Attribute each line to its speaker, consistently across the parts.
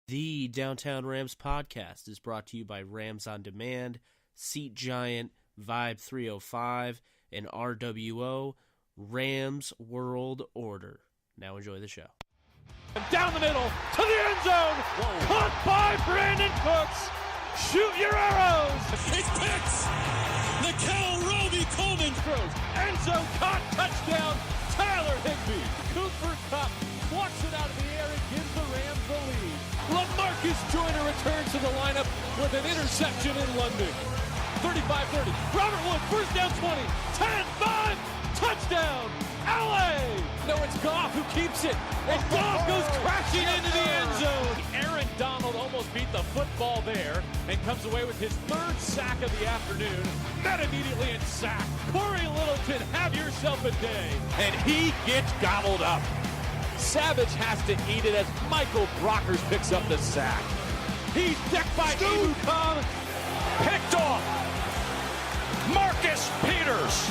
Speaker 1: The Downtown Rams podcast is brought to you by Rams on Demand, Seat Giant, Vibe 305, and RWO, Rams World Order. Now enjoy the show.
Speaker 2: Down the middle to the end zone. Whoa. Caught by Brandon Cooks. Shoot your arrows. It picks. Nickel Roby Coleman throws. End zone caught. Touchdown. Tyler Higbee. Cooper Kupp plucks it out of the air and gives the Rams the lead. LaMarcus Joyner returns to the lineup with an interception in London. 35-30. Robert Wood, first down 20. 10-5. Touchdown. LA! No, it's Goff who keeps it. And Goff goes crashing into the end zone. Aaron Donald almost beat the football there and comes away with his third sack of the afternoon. Met immediately in sack. Corey Littleton, have yourself a day. And he gets gobbled up. Savage has to eat it as Michael Brockers picks up the sack. He's decked by Ebukam. Picked off. Marcus Peters.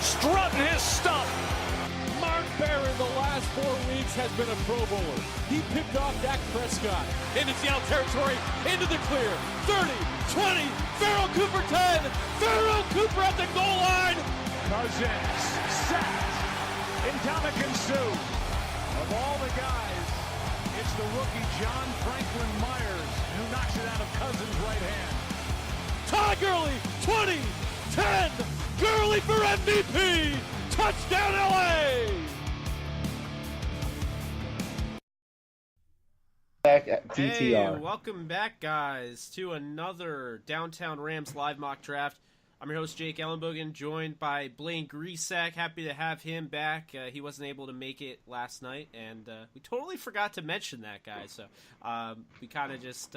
Speaker 2: Strutting his stuff. Mark Barron the last 4 weeks has been a Pro Bowler. He picked off Dak Prescott into Seattle territory, into the clear. 30, 20, Farrell Cooper 10. Farrell Cooper at the goal line. Cousins sacked. Ndamukong Suh. Of all the guys, it's the rookie John Franklin Myers who knocks it out of Cousins' right hand. Todd Gurley, 20, 10. Gurley for MVP! Touchdown, LA!
Speaker 3: Back at DTR.
Speaker 1: Hey, welcome back, guys, to another Downtown Rams live mock draft. I'm your host, Jake Ellenbogen, joined by Blaine Grisak. Happy to have him back. He wasn't able to make it last night, and we totally forgot to mention that, guys. So we kind of just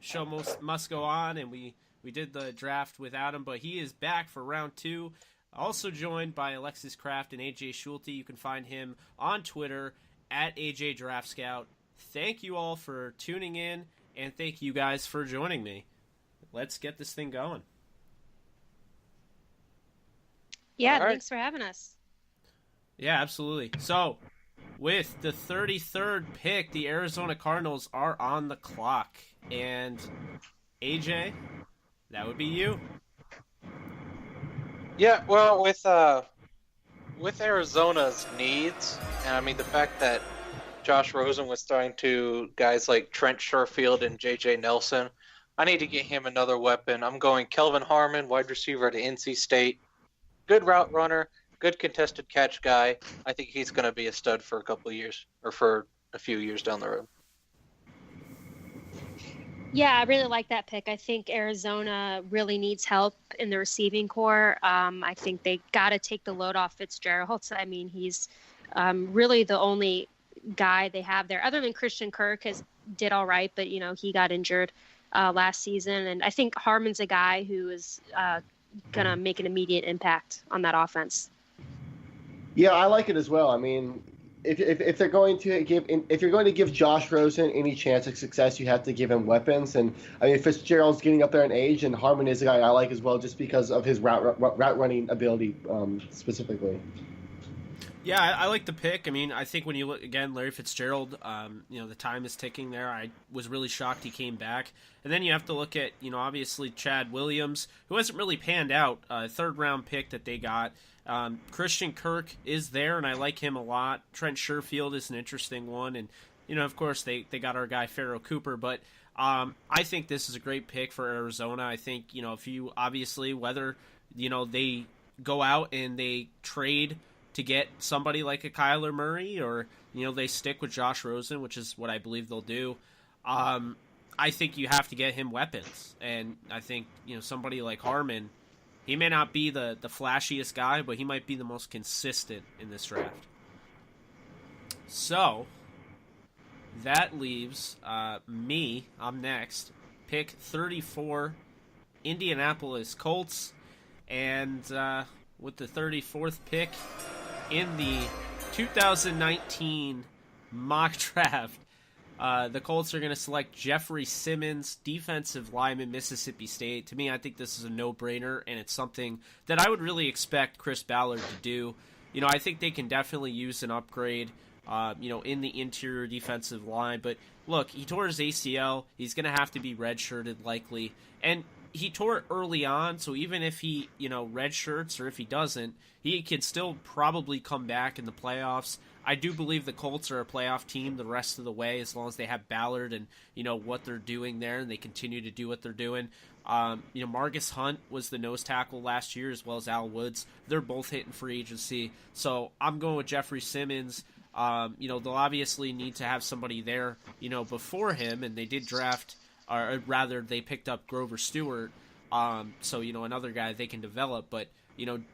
Speaker 1: show must go on, and we did the draft without him, but he is back for round 2. Also joined by Alexis Kraft and AJ Schulte. You can find him on Twitter at AJ Draft Scout. Thank you all for tuning in, and thank you guys for joining me. Let's get this thing going.
Speaker 4: Yeah, thanks for having us.
Speaker 1: Yeah, absolutely. So, with the 33rd pick, the Arizona Cardinals are on the clock. And, AJ, that would be you.
Speaker 5: Yeah, well, with Arizona's needs, and I mean the fact that Josh Rosen was throwing to guys like Trent Sherfield and J.J. Nelson, I need to get him another weapon. I'm going Kelvin Harmon, wide receiver at NC State. Good route runner, good contested catch guy. I think he's going to be a stud for a couple of years, or for a few years down the road.
Speaker 4: Yeah, I really like that pick. I think Arizona really needs help in the receiving core. I think they got to take the load off Fitzgerald. I mean, he's really the only guy they have there, other than Christian Kirk did all right, but he got injured last season. And I think Harmon's a guy who is going to make an immediate impact on that offense.
Speaker 3: Yeah, I like it as well. I mean, if they're going to if you're going to give Josh Rosen any chance of success, you have to give him weapons. And I mean, Fitzgerald's getting up there in age, and Harmon is a guy I like as well, just because of his route running ability specifically.
Speaker 1: Yeah, I like the pick. I mean, I think when you look again, Larry Fitzgerald, the time is ticking there. I was really shocked he came back. And then you have to look at, obviously Chad Williams, who hasn't really panned out. 3rd round pick that they got. Christian Kirk is there, and I like him a lot. Trent Sherfield is an interesting one. And, of course, they got our guy Farrell Cooper. But I think this is a great pick for Arizona. I think, if you obviously, whether, they go out and they trade to get somebody like a Kyler Murray, or they stick with Josh Rosen, which is what I believe they'll do. I think you have to get him weapons, and I think somebody like Harmon, he may not be the flashiest guy, but he might be the most consistent in this draft. So that leaves me. I'm next. Pick 34, Indianapolis Colts, and with the 34th pick in the 2019 mock draft, the Colts are going to select Jeffrey Simmons, defensive lineman, Mississippi State. To me, I think this is a no-brainer, and it's something that I would really expect Chris Ballard to do. I think they can definitely use an upgrade in the interior defensive line. But look, he tore his ACL. He's going to have to be redshirted likely. And he tore it early on, so even if he, redshirts or if he doesn't, he can still probably come back in the playoffs. I do believe the Colts are a playoff team the rest of the way as long as they have Ballard and, what they're doing there and they continue to do what they're doing. Marcus Hunt was the nose tackle last year as well as Al Woods. They're both hitting free agency. So I'm going with Jeffrey Simmons. They'll obviously need to have somebody there, before him, and they did draft, or rather they picked up Grover Stewart. So, another guy they can develop, but,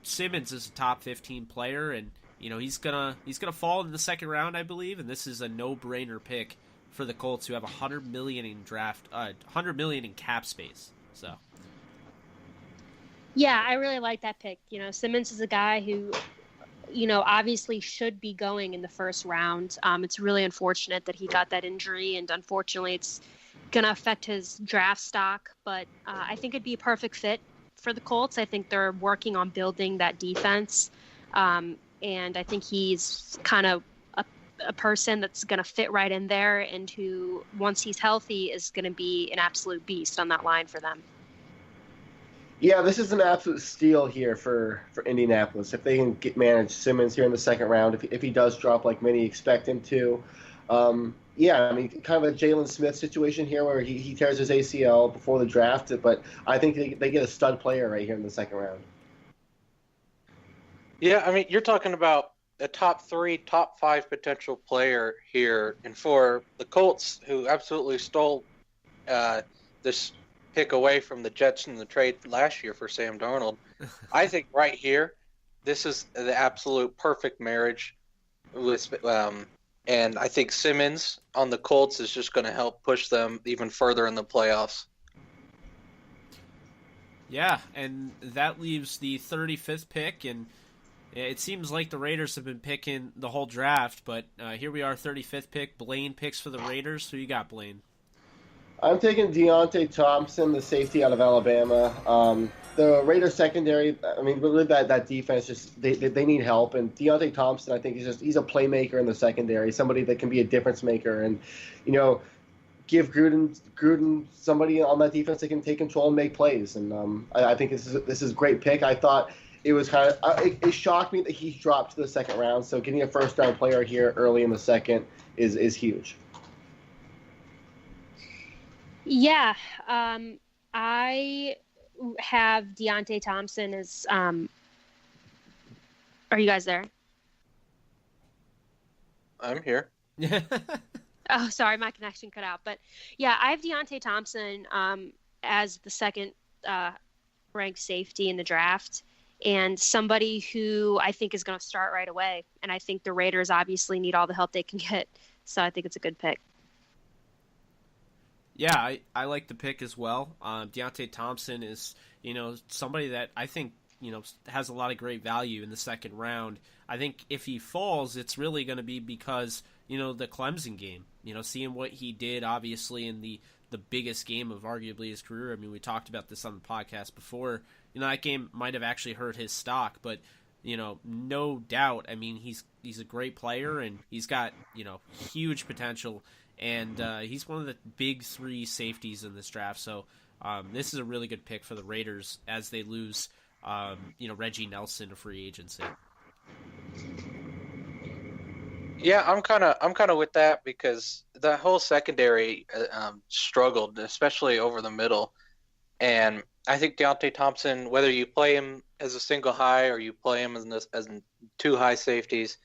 Speaker 1: Simmons is a top 15 player and, he's gonna fall in the second round, I believe, and this is a no-brainer pick for the Colts, who have $100 million in cap space. So,
Speaker 4: yeah, I really like that pick. Simmons is a guy who, obviously should be going in the first round. It's really unfortunate that he got that injury, and unfortunately, it's going to affect his draft stock. But I think it'd be a perfect fit for the Colts. I think they're working on building that defense. And I think he's kind of a person that's going to fit right in there and who, once he's healthy, is going to be an absolute beast on that line for them.
Speaker 3: Yeah, this is an absolute steal here for Indianapolis. If they can manage Simmons here in the second round, if he does drop like many expect him to. Kind of a Jalen Smith situation here where he tears his ACL before the draft, but I think they get a stud player right here in the second round.
Speaker 5: Yeah, you're talking about a top 3, top 5 potential player here. And for the Colts, who absolutely stole this pick away from the Jets in the trade last year for Sam Darnold, I think right here, this is the absolute perfect marriage. And I think Simmons on the Colts is just going to help push them even further in the playoffs.
Speaker 1: Yeah, and that leaves the 35th pick, and it seems like the Raiders have been picking the whole draft, but here we are, 35th pick. Blaine picks for the Raiders. Who you got, Blaine?
Speaker 3: I'm taking Deontay Thompson, the safety out of Alabama. The Raiders secondary, really that defense, just they need help. And Deontay Thompson, I think he's a playmaker in the secondary, somebody that can be a difference maker. And, give Gruden somebody on that defense that can take control and make plays. And I think this is a great pick. I thought it was it shocked me that he dropped to the second round. So getting a first round player here early in the second is huge.
Speaker 4: Yeah, I have Deontay Thompson as. Are you guys there?
Speaker 5: I'm here.
Speaker 4: Oh, sorry, my connection cut out. But yeah, I have Deontay Thompson as the second ranked safety in the draft, and somebody who I think is going to start right away. And I think the Raiders obviously need all the help they can get, so I think it's a good pick.
Speaker 1: Yeah, I like the pick as well. Deontay Thompson is, somebody that I think, has a lot of great value in the second round. I think if he falls, it's really going to be because, the Clemson game, seeing what he did, obviously, in the biggest game of arguably his career. We talked about this on the podcast before. That game might have actually hurt his stock, but, no doubt, he's a great player, and he's got, huge potential. And he's one of the big 3 safeties in this draft. So this is a really good pick for the Raiders as they lose, Reggie Nelson to free agency.
Speaker 5: Yeah, I'm kind of with that because the whole secondary struggled, especially over the middle. And I think Deontay Thompson, whether you play him as a single high or you play him as 2 high safeties,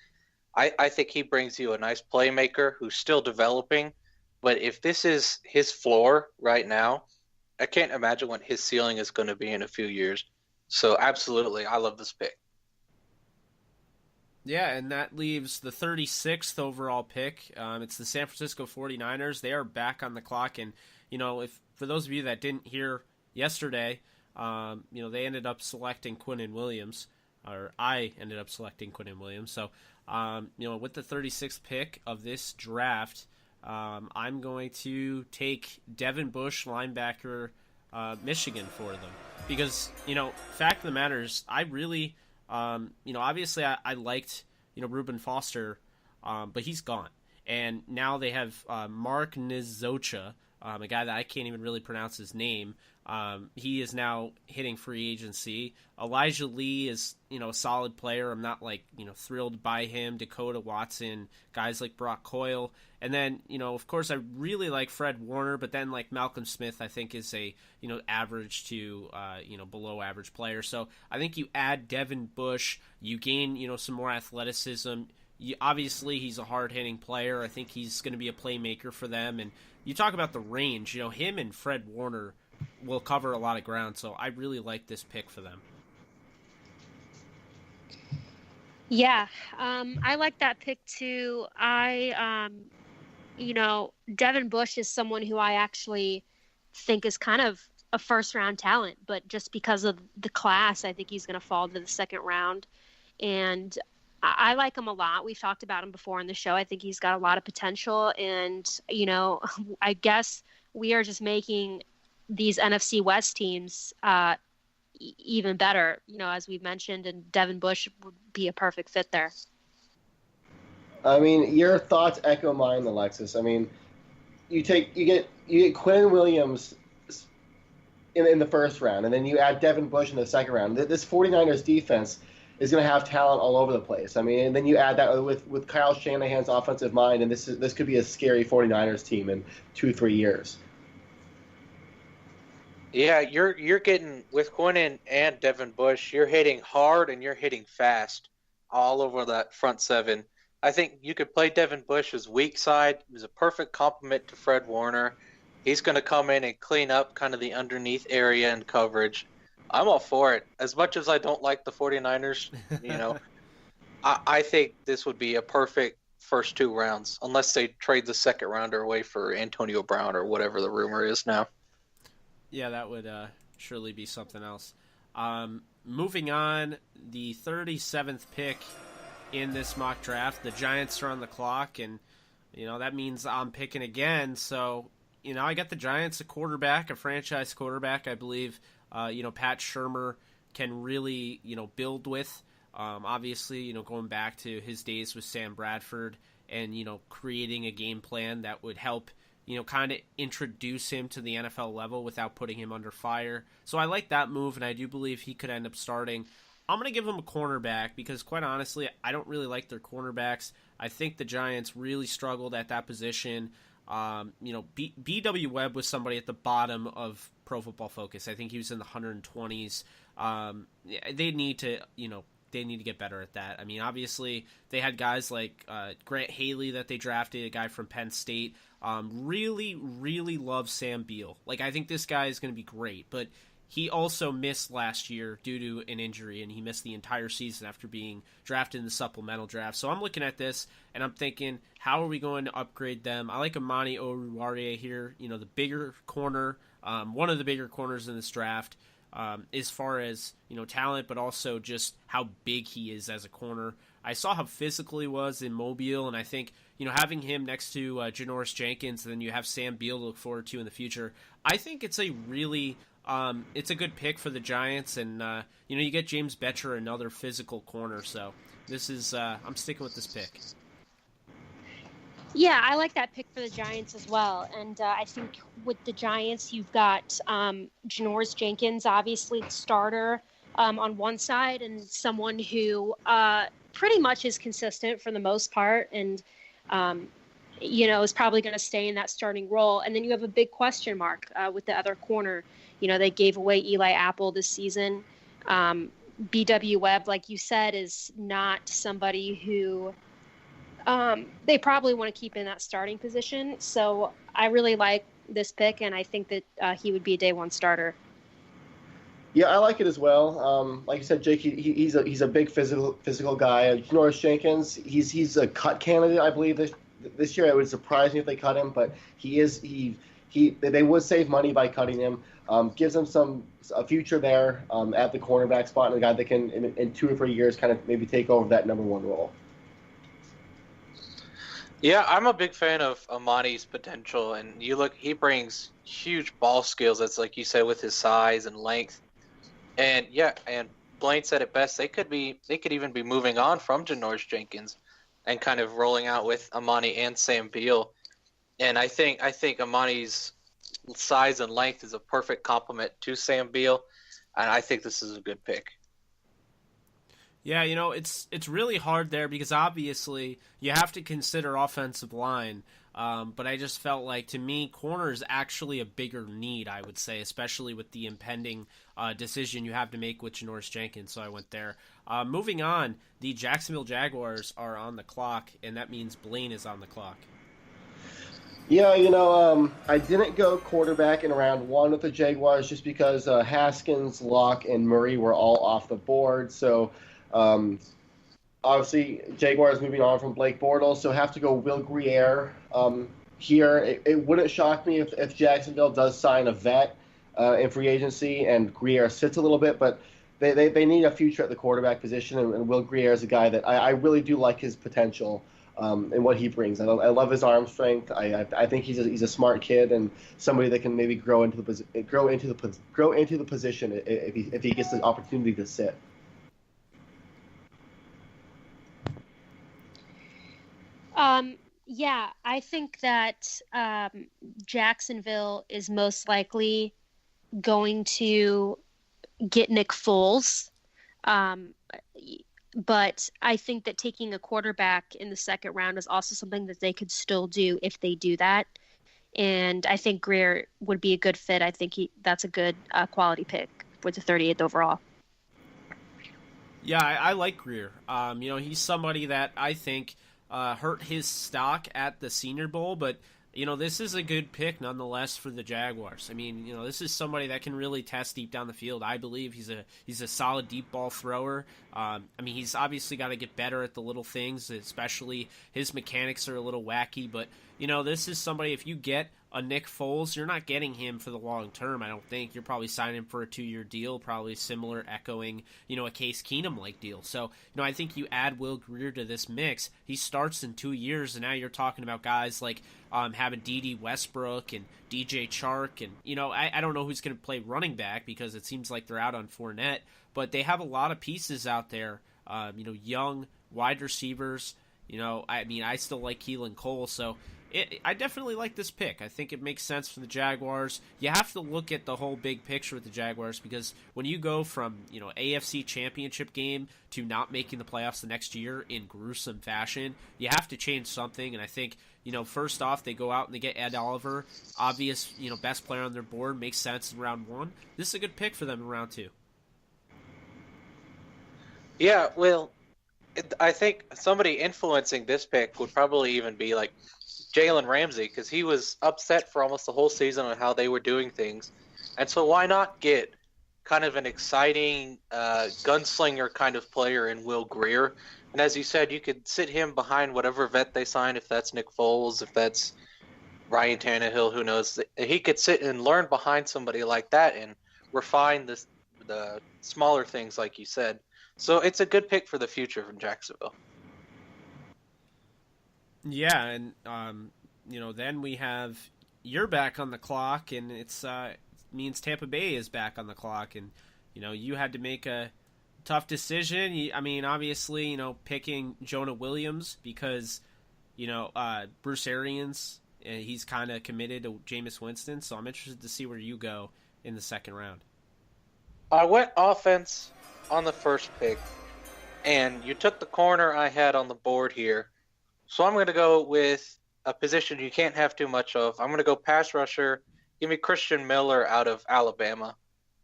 Speaker 5: I think he brings you a nice playmaker who's still developing. But if this is his floor right now, I can't imagine what his ceiling is going to be in a few years. So absolutely, I love this pick.
Speaker 1: Yeah, and that leaves the 36th overall pick. It's the San Francisco 49ers. They are back on the clock. And, if for those of you that didn't hear yesterday, they ended up selecting Quinnen Williams. Or I ended up selecting Quinnen Williams. So, with the 36th pick of this draft, I'm going to take Devin Bush, linebacker, Michigan, for them. Because, fact of the matter is, I really, obviously I liked, Reuben Foster but he's gone. And now they have Mark Nizocha, a guy that I can't even really pronounce his name. He is now hitting free agency. Elijah Lee is, a solid player. I'm not thrilled by him. Dakota Watson, guys like Brock Coyle. And then, of course, I really like Fred Warner, but then Malcolm Smith, I think is a, average to, below average player. So I think you add Devin Bush, you gain, some more athleticism. Obviously, he's a hard-hitting player. I think he's going to be a playmaker for them. And you talk about the range, him and Fred Warner will cover a lot of ground. So I really like this pick for them.
Speaker 4: Yeah, I like that pick too. Devin Bush is someone who I actually think is kind of a first-round talent, but just because of the class, I think he's going to fall to the second round. And I like him a lot. We've talked about him before in the show. I think he's got a lot of potential. And, I guess we are just making these NFC West teams even better, as we've mentioned, and Devin Bush would be a perfect fit there.
Speaker 3: I mean, your thoughts echo mine, Alexis. I mean, you get Quinn Williams in the first round, and then you add Devin Bush in the second round. This 49ers defense is going to have talent all over the place. I mean, and then you add that with Kyle Shanahan's offensive mind, and this could be a scary 49ers team in 2-3 years.
Speaker 5: Yeah, you're getting, with Quinn and Devin Bush, you're hitting hard and you're hitting fast all over that front seven. I think you could play Devin Bush as weak side. He's a perfect complement to Fred Warner. He's going to come in and clean up kind of the underneath area and coverage. I'm all for it. As much as I don't like the 49ers, I think this would be a perfect first 2 rounds, unless they trade the second rounder away for Antonio Brown or whatever the rumor is now.
Speaker 1: Yeah, that would surely be something else. Moving on, the 37th pick in this mock draft, the Giants are on the clock, and that means I'm picking again. So I got the Giants a quarterback, a franchise quarterback. I believe Pat Shurmur can really build with. Obviously, going back to his days with Sam Bradford and creating a game plan that would help kind of introduce him to the NFL level without putting him under fire. So I like that move, and I do believe he could end up starting. I'm going to give him a cornerback because, quite honestly, I don't really like their cornerbacks. I think the Giants really struggled at that position. B.W. Webb was somebody at the bottom of Pro Football Focus. I think he was in the 120s. They need to get better at that. I mean, obviously, they had guys like Grant Haley that they drafted, a guy from Penn State. Really, really love Sam Beal. I think this guy is going to be great, but he also missed last year due to an injury, and he missed the entire season after being drafted in the supplemental draft. So I'm looking at this, and I'm thinking, how are we going to upgrade them? I like Amani Oruwariye here, the bigger corner, one of the bigger corners in this draft, as far as, talent, but also just how big he is as a corner. I saw how physical he was in Mobile, and I think, having him next to Janoris Jenkins, and then you have Sam Beal to look forward to in the future, I think it's a really... it's a good pick for the Giants, and you get James Betcher, another physical corner. So this is I'm sticking with this pick.
Speaker 4: Yeah, I like that pick for the Giants as well. And I think with the Giants, you've got Janoris Jenkins, obviously the starter on one side, and someone who pretty much is consistent for the most part, and is probably going to stay in that starting role. And then you have a big question mark with the other corner. They gave away Eli Apple this season. B.W. Webb, like you said, is not somebody who they probably want to keep in that starting position. So I really like this pick, and I think that he would be a day one starter.
Speaker 3: Yeah, I like it as well. Like you said, Jake, he's a big physical guy. Janoris Jenkins, he's a cut candidate, I believe. This year, it would surprise me if they cut him, but they would save money by cutting him. Gives them a future there at the cornerback spot, and a guy that can in 2 or 3 years kind of maybe take over that number one role.
Speaker 5: Yeah, I'm a big fan of Amani's potential, and he brings huge ball skills. That's like you said, with his size and length. And Blaine said it best. They could even be moving on from Janoris Jenkins. and kind of rolling out with Amani and Sam Beal. And I think Amani's size and length is a perfect complement to Sam Beal, and I think this is a good pick.
Speaker 1: Yeah, it's really hard there because obviously you have to consider offensive line. But I just felt like, to me, corner is actually a bigger need, I would say, especially with the impending decision you have to make with Janoris Jenkins, so I went there. Moving on, the Jacksonville Jaguars are on the clock, and that means Blaine is on the clock.
Speaker 3: Yeah, I didn't go quarterback in round 1 with the Jaguars just because Haskins, Locke, and Murray were all off the board, so obviously, Jaguars moving on from Blake Bortles, so have to go Will Grier here. It wouldn't shock me if Jacksonville does sign a vet in free agency and Grier sits a little bit, but they need a future at the quarterback position, and Will Grier is a guy that I really do like his potential and what he brings. I love his arm strength. I think he's a smart kid and somebody that can maybe grow into the position if he gets the opportunity to sit.
Speaker 4: Yeah, I think that Jacksonville is most likely going to get Nick Foles. But I think that taking a quarterback in the second round is also something that they could still do if they do that. And I think Grier would be a good fit. I think that's a good quality pick with the 38th overall.
Speaker 1: Yeah, I like Grier. He's somebody that I think hurt his stock at the Senior Bowl, but this is a good pick nonetheless for the Jaguars. I mean, this is somebody that can really test deep down the field. I believe he's a solid deep ball thrower. He's obviously got to get better at the little things, especially his mechanics are a little wacky, but this is somebody, if you get a Nick Foles, you're not getting him for the long term, I don't think. You're probably signing him for a 2-year deal, probably similar, echoing, a Case Keenum-like deal. So, I think you add Will Grier to this mix. He starts in 2 years, and now you're talking about guys like having D.D. Westbrook and DJ Chark, and, I don't know who's going to play running back because it seems like they're out on Fournette, but they have a lot of pieces out there, young wide receivers. I still like Keelan Cole, so I definitely like this pick. I think it makes sense for the Jaguars. You have to look at the whole big picture with the Jaguars because when you go from, AFC championship game to not making the playoffs the next year in gruesome fashion, you have to change something. And I think, first off, they go out and they get Ed Oliver, obvious, best player on their board, makes sense in round 1. This is a good pick for them in round 2.
Speaker 5: Yeah, well, I think somebody influencing this pick would probably even be like Jalen Ramsey, because he was upset for almost the whole season on how they were doing things. And so why not get kind of an exciting gunslinger kind of player in Will Grier? And as you said, you could sit him behind whatever vet they sign, if that's Nick Foles, if that's Ryan Tannehill, who knows. He could sit and learn behind somebody like that and refine the smaller things, like you said. So it's a good pick for the future from Jacksonville.
Speaker 1: Yeah, and then we have you're back on the clock, and it means Tampa Bay is back on the clock, and you had to make a tough decision. Obviously, picking Jonah Williams because Bruce Arians, he's kind of committed to Jameis Winston, so I'm interested to see where you go in the second round.
Speaker 5: I went offense on the first pick, and you took the corner I had on the board here. So I'm going to go with a position you can't have too much of. I'm going to go pass rusher. Give me Christian Miller out of Alabama.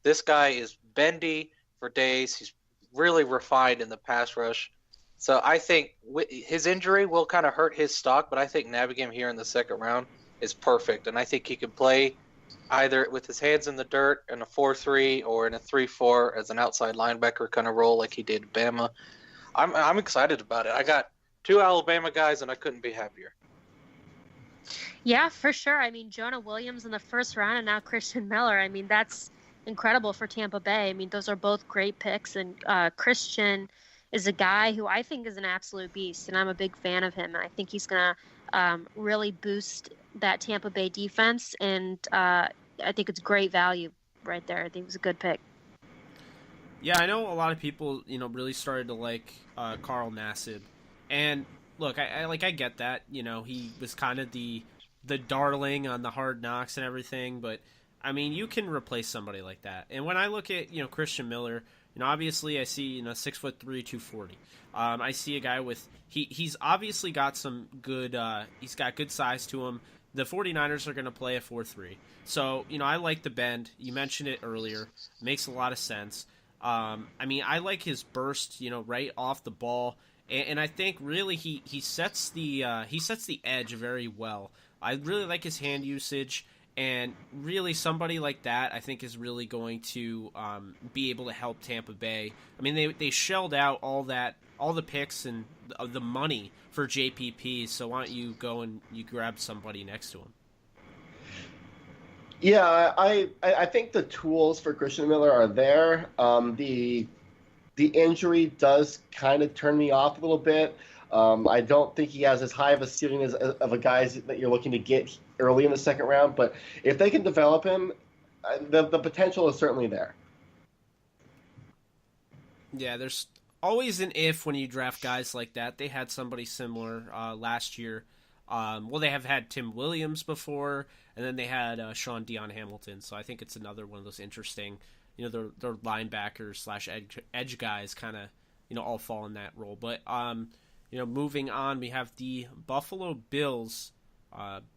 Speaker 5: This guy is bendy for days. He's really refined in the pass rush. So I think his injury will kind of hurt his stock, but I think nabbing him here in the second round is perfect. And I think he can play either with his hands in the dirt in a 4-3 or in a 3-4 as an outside linebacker kind of role like he did at Bama. I'm excited about it. I got 2 Alabama guys, and I couldn't be happier.
Speaker 4: Yeah, for sure. Jonah Williams in the first round and now Christian Miller. That's incredible for Tampa Bay. Those are both great picks, and Christian is a guy who I think is an absolute beast, and I'm a big fan of him. And I think he's going to really boost that Tampa Bay defense, and I think it's great value right there. I think it was a good pick.
Speaker 1: Yeah, I know a lot of people, really started to like Carl Nassib. And, look, I get that. He was kind of the darling on the Hard Knocks and everything, but I mean, you can replace somebody like that. And when I look at Christian Miller, obviously I see 6'3", 240. I see a guy with he's obviously got some good he's got good size to him. The 49ers are going to play a 4-3. So, I like the bend. You mentioned it earlier. Makes a lot of sense. I mean, I like his burst, right off the ball. And I think really he sets the edge very well. I really like his hand usage. And really, somebody like that, I think, is really going to be able to help Tampa Bay. I mean, they shelled out all the picks and the money for JPP. So why don't you go and you grab somebody next to him?
Speaker 3: Yeah, I think the tools for Christian Miller are there. The injury does kind of turn me off a little bit. I don't think he has as high of a ceiling of a guy that you're looking to get early in the second round. But if they can develop him, the potential is certainly there.
Speaker 1: Yeah, there's always an if when you draft guys like that. They had somebody similar last year. They have had Tim Williams before, and then they had Sean Dion Hamilton. So I think it's another one of those interesting, their linebackers / edge guys kind of, all fall in that role. But moving on, we have the Buffalo Bills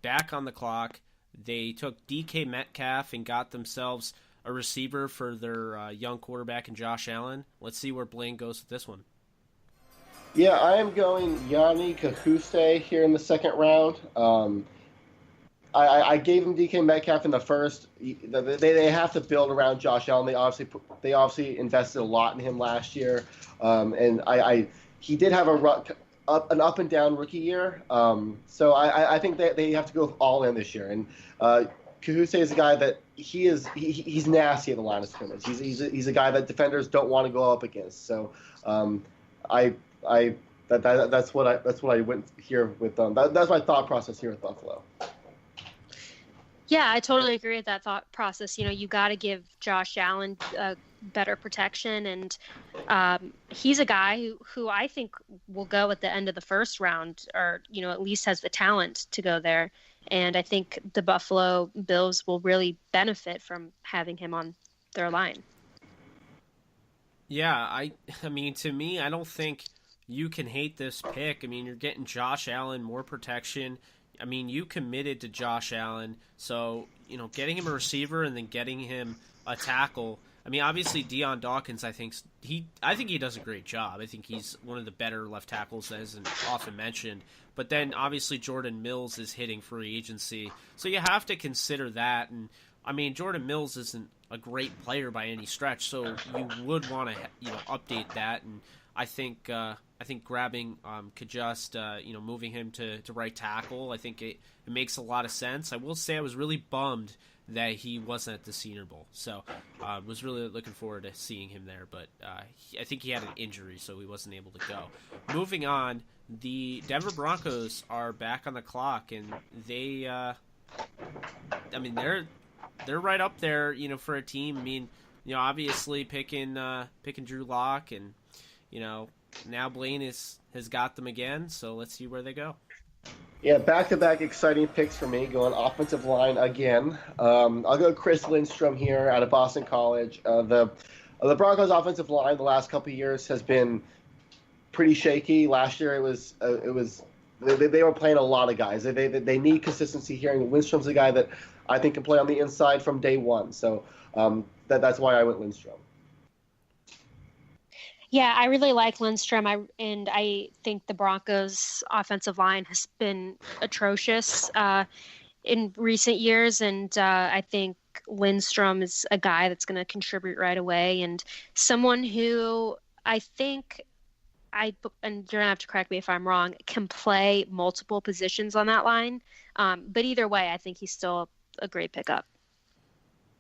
Speaker 1: back on the clock. They took DK Metcalf and got themselves a receiver for their young quarterback in Josh Allen. Let's see where Blaine goes with this one.
Speaker 3: Yeah, I am going Yanni Kakuse here in the second round. I gave him DK Metcalf in the first. They have to build around Josh Allen. They obviously invested a lot in him last year, and he did have an up and down rookie year. So I think that they have to go all in this year. And Kakuse is a guy that he's nasty at the line of scrimmage. He's a guy that defenders don't want to go up against. So that's what I went here with them. That's my thought process here with Buffalo.
Speaker 4: Yeah, I totally agree with that thought process. You got to give Josh Allen better protection, and he's a guy who I think will go at the end of the first round, or at least has the talent to go there. And I think the Buffalo Bills will really benefit from having him on their line.
Speaker 1: Yeah, I mean, to me, I don't think you can hate this pick. I mean, you're getting Josh Allen, more protection. I mean, you committed to Josh Allen, so, getting him a receiver and then getting him a tackle. I mean, obviously, Deion Dawkins, I think he does a great job. I think he's one of the better left tackles that isn't often mentioned. But then, obviously, Jordan Mills is hitting free agency, so you have to consider that. And, I mean, Jordan Mills isn't a great player by any stretch, so you would want to, update that. And I think grabbing could just moving him to right tackle. I think it makes a lot of sense. I will say I was really bummed that he wasn't at the Senior Bowl, so I was really looking forward to seeing him there. But I think he had an injury, so he wasn't able to go. Moving on, the Denver Broncos are back on the clock, and they, they're right up there, for a team. I mean, obviously picking Drew Lock, and now Blaine has got them again, so let's see where they go.
Speaker 3: Yeah, back-to-back exciting picks for me, going offensive line again. I'll go Chris Lindstrom here out of Boston College. The Broncos' offensive line the last couple of years has been pretty shaky. Last year they were playing a lot of guys. They need consistency here, and Lindstrom's a guy that I think can play on the inside from day one. So that's why I went Lindstrom.
Speaker 4: Yeah, I really like Lindstrom. I think the Broncos' offensive line has been atrocious in recent years, and I think Lindstrom is a guy that's going to contribute right away, and someone who I think and you're going to have to correct me if I'm wrong, can play multiple positions on that line. But either way, I think he's still a great pickup.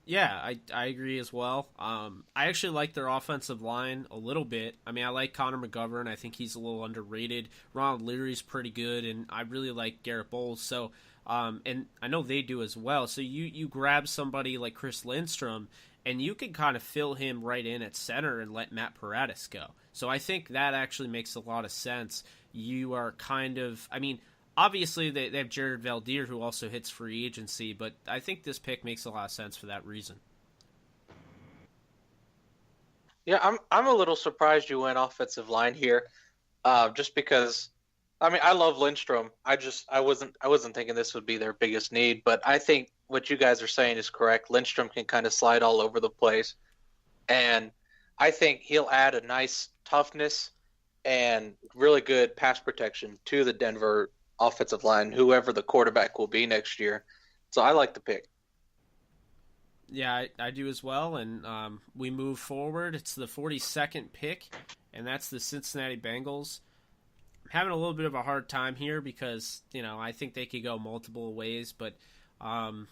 Speaker 1: Yeah, I agree as well. I actually like their offensive line a little bit. I mean, I like Connor McGovern. I think he's a little underrated. Ronald Leary's pretty good, and I really like Garrett Bowles. So, and I know they do as well. So you grab somebody like Chris Lindstrom, and you can kind of fill him right in at center and let Matt Paradis go. So I think that actually makes a lot of sense. you are kind of, I mean, obviously they have Jared Valdir who also hits free agency, but I think this pick makes a lot of sense for that reason.
Speaker 5: Yeah, I'm a little surprised you went offensive line here, just because. I mean, I love Lindstrom. I wasn't thinking this would be their biggest need, but I think what you guys are saying is correct. Lindstrom can kind of slide all over the place, and I think he'll add a nice toughness and really good pass protection to the Denver offensive line, whoever the quarterback will be next year. So I like the pick.
Speaker 1: Yeah, I do as well, and we move forward. It's the 42nd pick, and that's the Cincinnati Bengals. Having a little bit of a hard time here because, I think they could go multiple ways, but I'm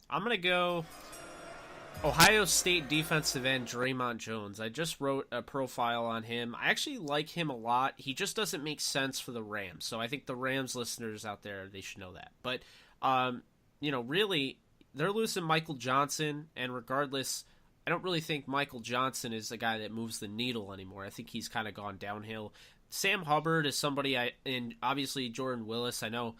Speaker 1: going to go Ohio State defensive end Draymond Jones. I just wrote a profile on him. I actually like him a lot. He just doesn't make sense for the Rams, so I think the Rams listeners out there, they should know that. But, really, they're losing Michael Johnson, and regardless, I don't really think Michael Johnson is the guy that moves the needle anymore. I think he's kind of gone downhill. Sam Hubbard is somebody and obviously Jordan Willis. I know,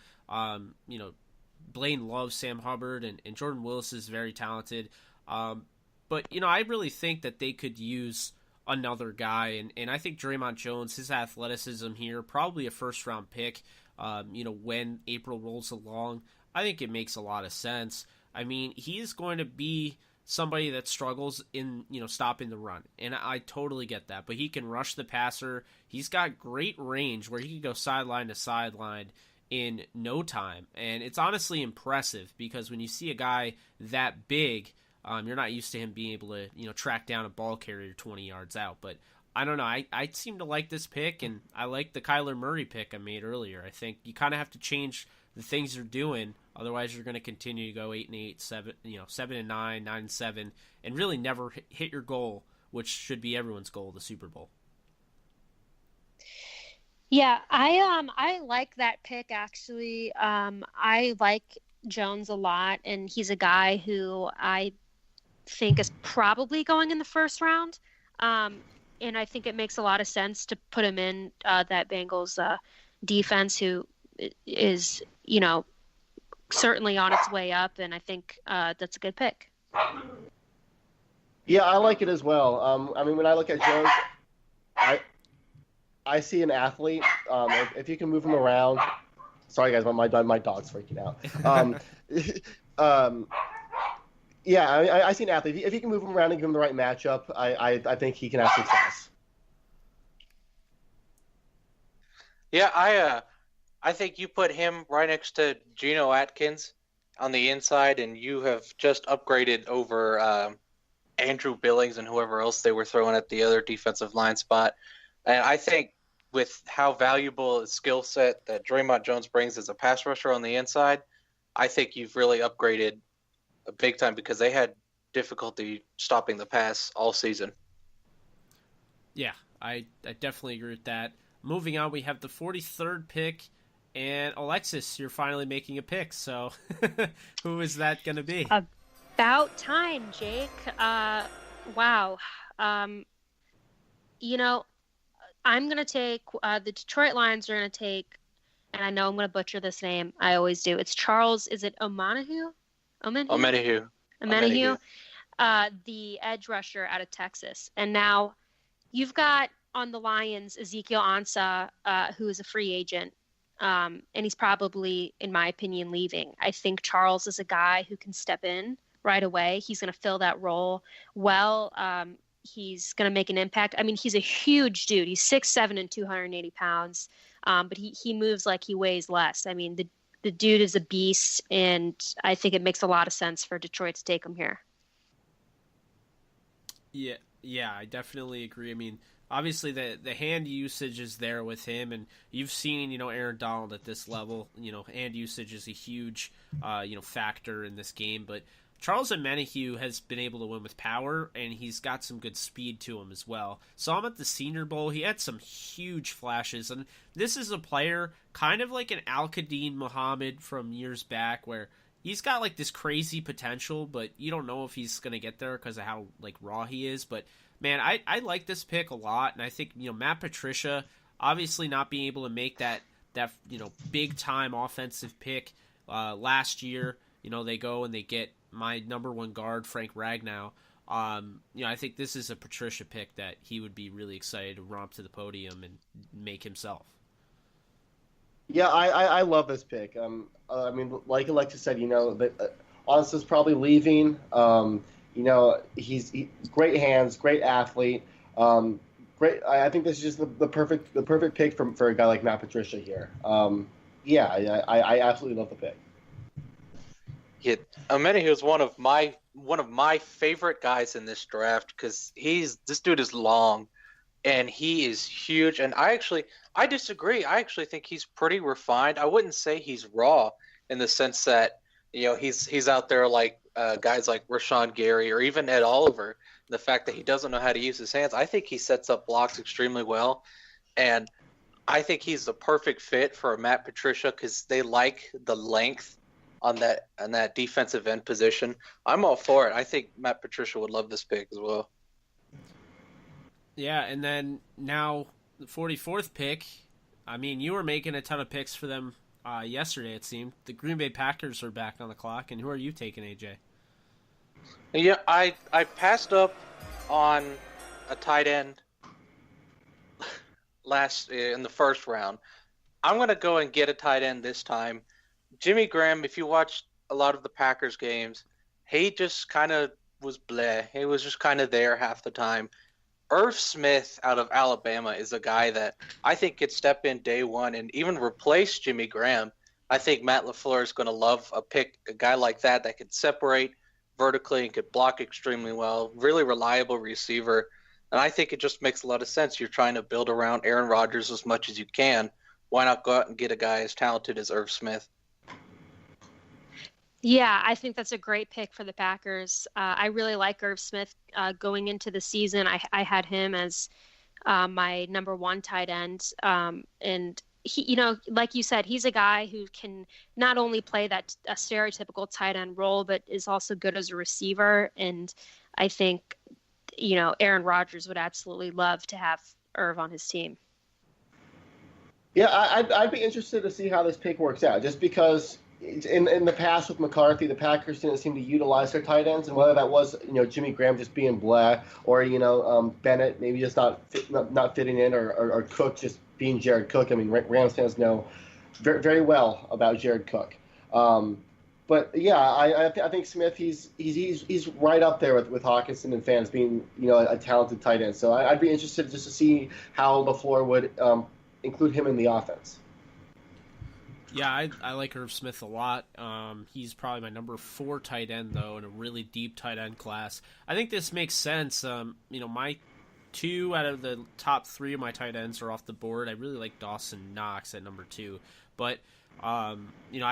Speaker 1: Blaine loves Sam Hubbard, and Jordan Willis is very talented. But, I really think that they could use another guy, and I think Draymond Jones, his athleticism here, probably a first-round pick, when April rolls along. I think it makes a lot of sense. I mean, he is going to be somebody that struggles in, stopping the run. And I totally get that. But he can rush the passer. He's got great range where he can go sideline to sideline in no time. And it's honestly impressive because when you see a guy that big, you're not used to him being able to, track down a ball carrier 20 yards out. But I don't know. I seem to like this pick, and I like the Kyler Murray pick I made earlier. I think you kind of have to change the things you're doing. Otherwise, you're going to continue to go 8-8, 7-9, 9-7, and really never hit your goal, which should be everyone's goal, the Super Bowl.
Speaker 4: Yeah, I like that pick actually. I like Jones a lot, and he's a guy who I think is probably going in the first round. And I think it makes a lot of sense to put him in that Bengals defense, who is, certainly on its way up, and I think that's a good pick.
Speaker 3: Yeah, I like it as well. When I look at Jones, I see an athlete. If you can move him around. Sorry, guys, my dog's freaking out. I see an athlete. If you can move him around and give him the right matchup, I think he can have success.
Speaker 5: Yeah, I think you put him right next to Geno Atkins on the inside, and you have just upgraded over Andrew Billings and whoever else they were throwing at the other defensive line spot. And I think with how valuable a skill set that Draymond Jones brings as a pass rusher on the inside, I think you've really upgraded big time because they had difficulty stopping the pass all season.
Speaker 1: Yeah, I definitely agree with that. Moving on, we have the 43rd pick. And Alexis, you're finally making a pick, so who is that going to be?
Speaker 4: About time, Jake. Wow. I'm going to take the Detroit Lions are going to take, and I know I'm going to butcher this name. I always do. It's Charles. Is it Omenihu?
Speaker 5: Omenihu.
Speaker 4: The edge rusher out of Texas. And now you've got on the Lions Ezekiel Ansah, who is a free agent. And he's probably, in my opinion, leaving. I think Charles is a guy who can step in right away. He's going to fill that role well. He's going to make an impact. I mean, he's a huge dude. He's 6'7" and 280 pounds, but he moves like he weighs less. I mean, the dude is a beast, and I think it makes a lot of sense for Detroit to take him here.
Speaker 1: Yeah, I definitely agree. I mean, obviously the hand usage is there with him, and you've seen, Aaron Donald at this level, hand usage is a huge, factor in this game, but Charles Omenihu has been able to win with power, and he's got some good speed to him as well. Saw him at the Senior Bowl. He had some huge flashes, and this is a player kind of like an Al-Qadim Muhammad from years back where he's got like this crazy potential, but you don't know if he's going to get there because of how like raw he is. But man, I like this pick a lot, and I think Matt Patricia, obviously not being able to make that big time offensive pick last year. They go and they get my number one guard, Frank Ragnow. I think this is a Patricia pick that he would be really excited to romp to the podium and make himself.
Speaker 3: Yeah, I love this pick. Like Alexis said, Ansah's probably leaving. He's great hands, great athlete. Great. I think this is just the perfect pick for a guy like Matt Patricia here. I absolutely love the pick.
Speaker 5: Yeah, Omenihu is one of my favorite guys in this draft because this dude is long and he is huge. And I disagree. I actually think he's pretty refined. I wouldn't say he's raw in the sense that he's out there like guys like Rashawn Gary or even Ed Oliver. The fact that he doesn't know how to use his hands, I think he sets up blocks extremely well, and I think he's the perfect fit for Matt Patricia because they like the length on that defensive end position. I'm all for it. I think Matt Patricia would love this pick as well.
Speaker 1: Yeah, and then now the 44th pick. I mean, you were making a ton of picks for them yesterday, it seemed. The Green Bay Packers are back on the clock, and who are you taking, AJ?
Speaker 5: Yeah, I passed up on a tight end in the first round. I'm going to go and get a tight end this time. Jimmy Graham, if you watched a lot of the Packers games, he just kind of was bleh. He was just kind of there half the time. Irv Smith out of Alabama is a guy that I think could step in day one and even replace Jimmy Graham. I think Matt LaFleur is going to love a guy like that could separate vertically and could block extremely well. Really reliable receiver. And I think it just makes a lot of sense. You're trying to build around Aaron Rodgers as much as you can. Why not go out and get a guy as talented as Irv Smith?
Speaker 4: Yeah, I think that's a great pick for the Packers. I really like Irv Smith going into the season. I had him as my number one tight end. And he, like you said, he's a guy who can not only play a stereotypical tight end role, but is also good as a receiver. And I think, Aaron Rodgers would absolutely love to have Irv on his team.
Speaker 3: Yeah, I'd be interested to see how this pick works out, just because in the past with McCarthy, the Packers didn't seem to utilize their tight ends, and whether that was Jimmy Graham just being blah, or Bennett maybe just not fitting in, or Cook just being Jared Cook. I mean, Rams fans know very, very well about Jared Cook. But yeah, I think Smith he's right up there with Hawkinson and fans being a talented tight end. So I'd be interested just to see how LaFleur would include him in the offense.
Speaker 1: Yeah, I like Irv Smith a lot. He's probably my number 4 tight end, though, in a really deep tight end class. I think this makes sense. My 2 out of the top 3 of my tight ends are off the board. I really like Dawson Knox at number 2. But, I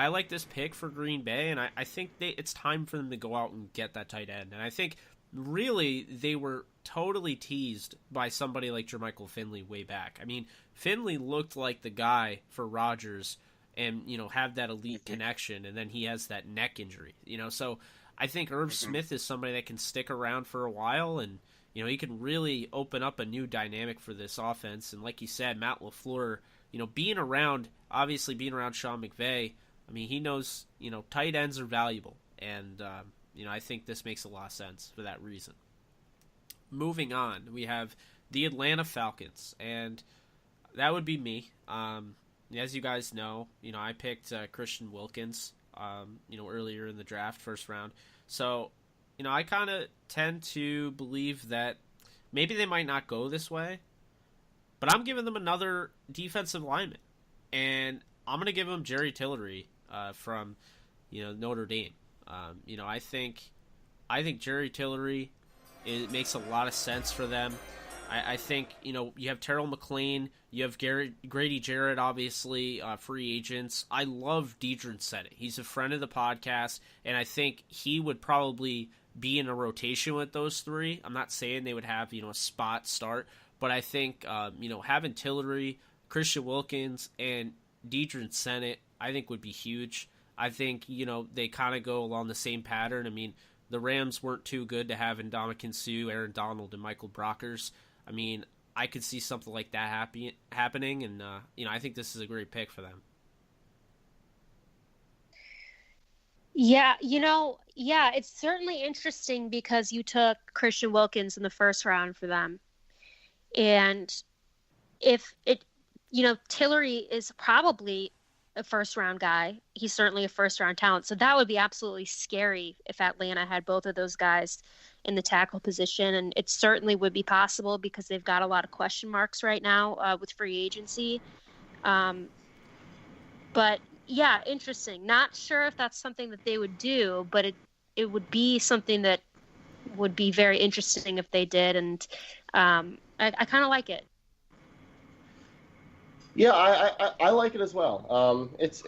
Speaker 1: like this pick for Green Bay, and I think it's time for them to go out and get that tight end. And I think, really, they were totally teased by somebody like Jermichael Finley way back. I mean, Finley looked like the guy for Rodgers and, have that elite connection, and then he has that neck injury, so I think Irv Smith is somebody that can stick around for a while, and, he can really open up a new dynamic for this offense, and like you said, Matt LaFleur, being around Sean McVay, I mean, he knows, tight ends are valuable, and, I think this makes a lot of sense for that reason. Moving on, we have the Atlanta Falcons, and that would be me. As you guys know, I picked Christian Wilkins, earlier in the draft, first round. So, I kind of tend to believe that maybe they might not go this way, but I'm giving them another defensive lineman, and I'm going to give them Jerry Tillery from, Notre Dame. I think Jerry Tillery, it makes a lot of sense for them. I think, you have Terrell McLean, you have Grady Jarrett, obviously, free agents. I love Deidrin Senate. He's a friend of the podcast, and I think he would probably be in a rotation with those 3. I'm not saying they would have, a spot start, but I think, having Tillery, Christian Wilkins, and Deidrin Senate, I think would be huge. I think, they kind of go along the same pattern. I mean, the Rams weren't too good to have Ndamukong Suh, Aaron Donald, and Michael Brockers. I mean, I could see something like that happening, and I think this is a great pick for them.
Speaker 4: Yeah, it's certainly interesting because you took Christian Wilkins in the first round for them. And if it, Tillery is probably a first round guy. He's certainly a first round talent. So that would be absolutely scary if Atlanta had both of those guys in the tackle position. And it certainly would be possible because they've got a lot of question marks right now with free agency. But yeah, interesting. Not sure if that's something that they would do, but it would be something that would be very interesting if they did. And I kind of like it.
Speaker 3: Yeah, I like it as well. It's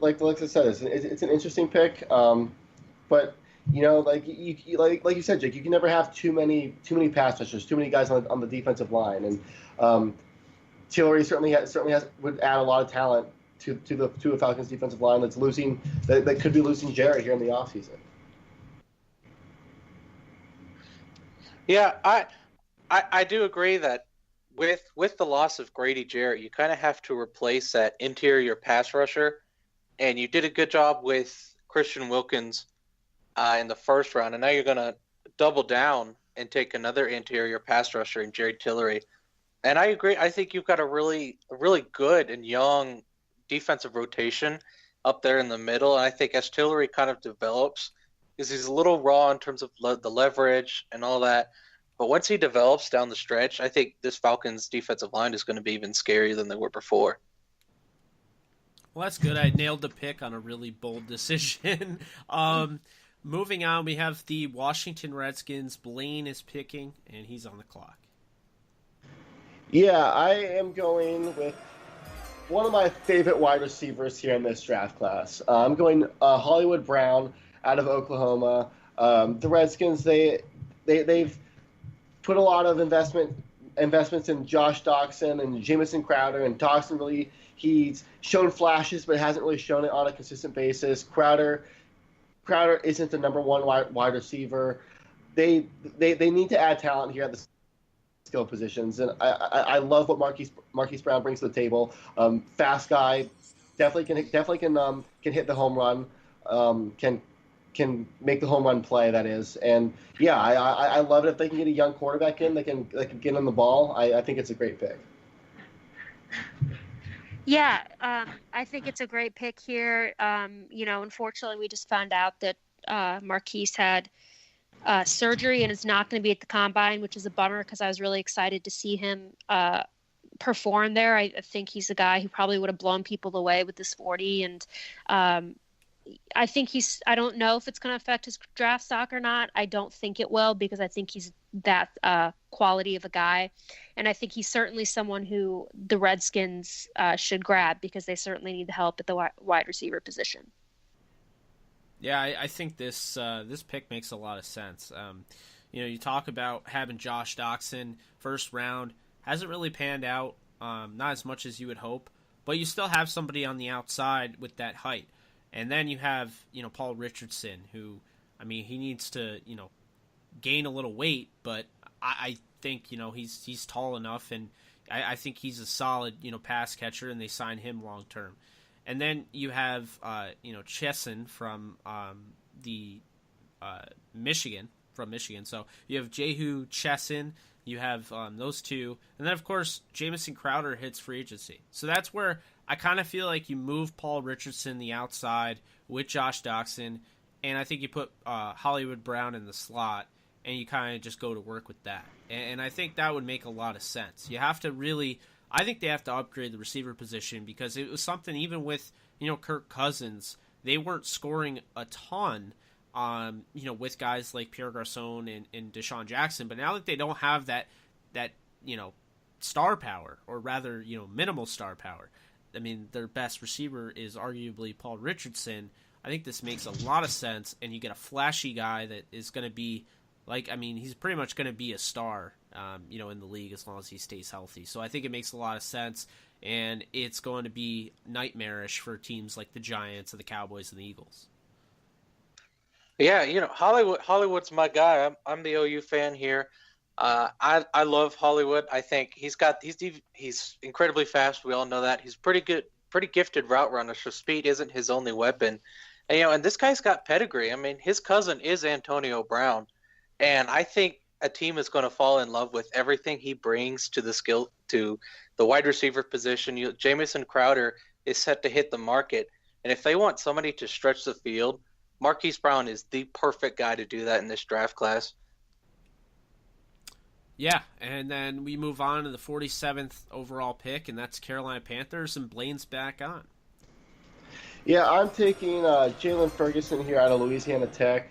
Speaker 3: like Alexis said, it's an interesting pick. But like you said, Jake, you can never have too many pass rushers, too many guys on the defensive line, and Tillery certainly would add a lot of talent to the Falcons defensive line that could be losing Jarrett here in the offseason.
Speaker 5: Yeah, I do agree that with the loss of Grady Jarrett, you kind of have to replace that interior pass rusher, and you did a good job with Christian Wilkins in the first round, and now you're going to double down and take another interior pass rusher in Jerry Tillery. And I agree. I think you've got a really good and young defensive rotation up there in the middle, and I think as Tillery kind of develops, because he's a little raw in terms of the leverage and all that, but once he develops down the stretch, I think this Falcons defensive line is going to be even scarier than they were before.
Speaker 1: Well, that's good. I nailed the pick on a really bold decision. Moving on, we have the Washington Redskins. Blaine is picking, and he's on the clock.
Speaker 3: Yeah, I am going with one of my favorite wide receivers here in this draft class. I'm going Hollywood Brown out of Oklahoma. The Redskins, they've put a lot of investments in Josh Doxson and Jamison Crowder, and Doxson really, he's shown flashes but hasn't really shown it on a consistent basis. Crowder isn't the number one wide receiver. They need to add talent here at the skill positions, and I love what Marquise Brown brings to the table. Fast guy, definitely can hit the home run. Can make the home run play, that is. And yeah, I love it if they can get a young quarterback in. They can get him the ball. I think it's a great pick.
Speaker 4: Yeah, I think it's a great pick here. Unfortunately, we just found out that Marquise had surgery and is not going to be at the combine, which is a bummer because I was really excited to see him perform there. I think he's a guy who probably would have blown people away with this 40, and I think I don't know if it's going to affect his draft stock or not. I don't think it will because I think he's that quality of a guy. And I think he's certainly someone who the Redskins should grab because they certainly need the help at the wide receiver position.
Speaker 1: Yeah, I think this pick makes a lot of sense. You talk about having Josh Doxson first round. Hasn't really panned out, not as much as you would hope. But you still have somebody on the outside with that height. And then you have, Paul Richardson, who, he needs to, gain a little weight, but I think, he's tall enough, and I think he's a solid, pass catcher, and they sign him long term. And then you have, Chesson from Michigan. So you have Jehu Chesson. You have those two. And then, of course, Jamison Crowder hits free agency. So that's where I kind of feel like you move Paul Richardson the outside with Josh Doxson, and I think you put Hollywood Brown in the slot, and you kind of just go to work with that. And I think that would make a lot of sense. You have to really – I think they have to upgrade the receiver position because it was something even with, Kirk Cousins, they weren't scoring a ton with guys like Pierre Garçon and Deshaun Jackson. But now that they don't have that star power, or rather, minimal star power, their best receiver is arguably Paul Richardson. I think this makes a lot of sense, and you get a flashy guy that is going to be he's pretty much going to be a star, in the league as long as he stays healthy. So I think it makes a lot of sense, and it's going to be nightmarish for teams like the Giants and the Cowboys and the Eagles.
Speaker 5: Yeah, Hollywood's my guy. I'm the OU fan here. I love Hollywood. I think he's incredibly fast. We all know that. He's pretty good, pretty gifted route runner. So speed isn't his only weapon. And this guy's got pedigree. I mean, his cousin is Antonio Brown, and I think a team is going to fall in love with everything he brings to the wide receiver position. Jamison Crowder is set to hit the market, and if they want somebody to stretch the field, Marquise Brown is the perfect guy to do that in this draft class.
Speaker 1: Yeah, and then we move on to the 47th overall pick, and that's Carolina Panthers, and Blaine's back on.
Speaker 3: Yeah, I'm taking Jalen Ferguson here out of Louisiana Tech.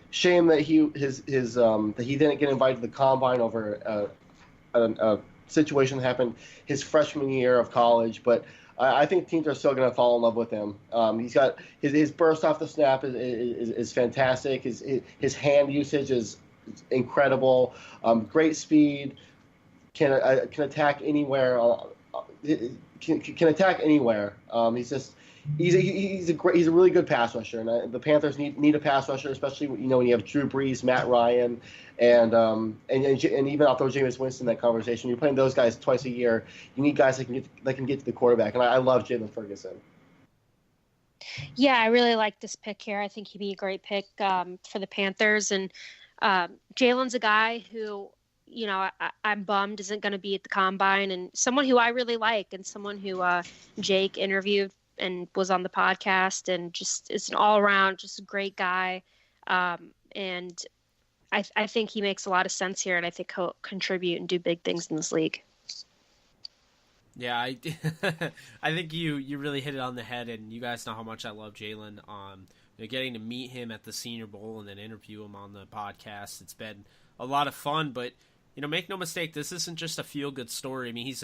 Speaker 3: Shame that he didn't get invited to the combine over a situation that happened his freshman year of college, but I think teams are still going to fall in love with him. He's got his burst off the snap is fantastic. His hand usage is incredible. Great speed. Can attack anywhere. Can attack anywhere. He's a really good pass rusher, and the Panthers need a pass rusher, especially when you have Drew Brees, Matt Ryan, and even I'll throw Jameis Winston in that conversation. You're playing those guys twice a year. You need guys that can get to the quarterback, and I love Jalen Ferguson.
Speaker 4: Yeah, I really like this pick here. I think he'd be a great pick for the Panthers, and Jalen's a guy who, I'm bummed isn't going to be at the combine, and someone who I really like, and someone who Jake interviewed and was on the podcast, and just is an all-around just a great guy, and I think he makes a lot of sense here, and I think he'll contribute and do big things in this league.
Speaker 1: Yeah, I think you really hit it on the head, and you guys know how much I love Jalen. Getting to meet him at the Senior Bowl and then interview him on the podcast, it's been a lot of fun. But make no mistake, this isn't just a feel-good story. I mean, he's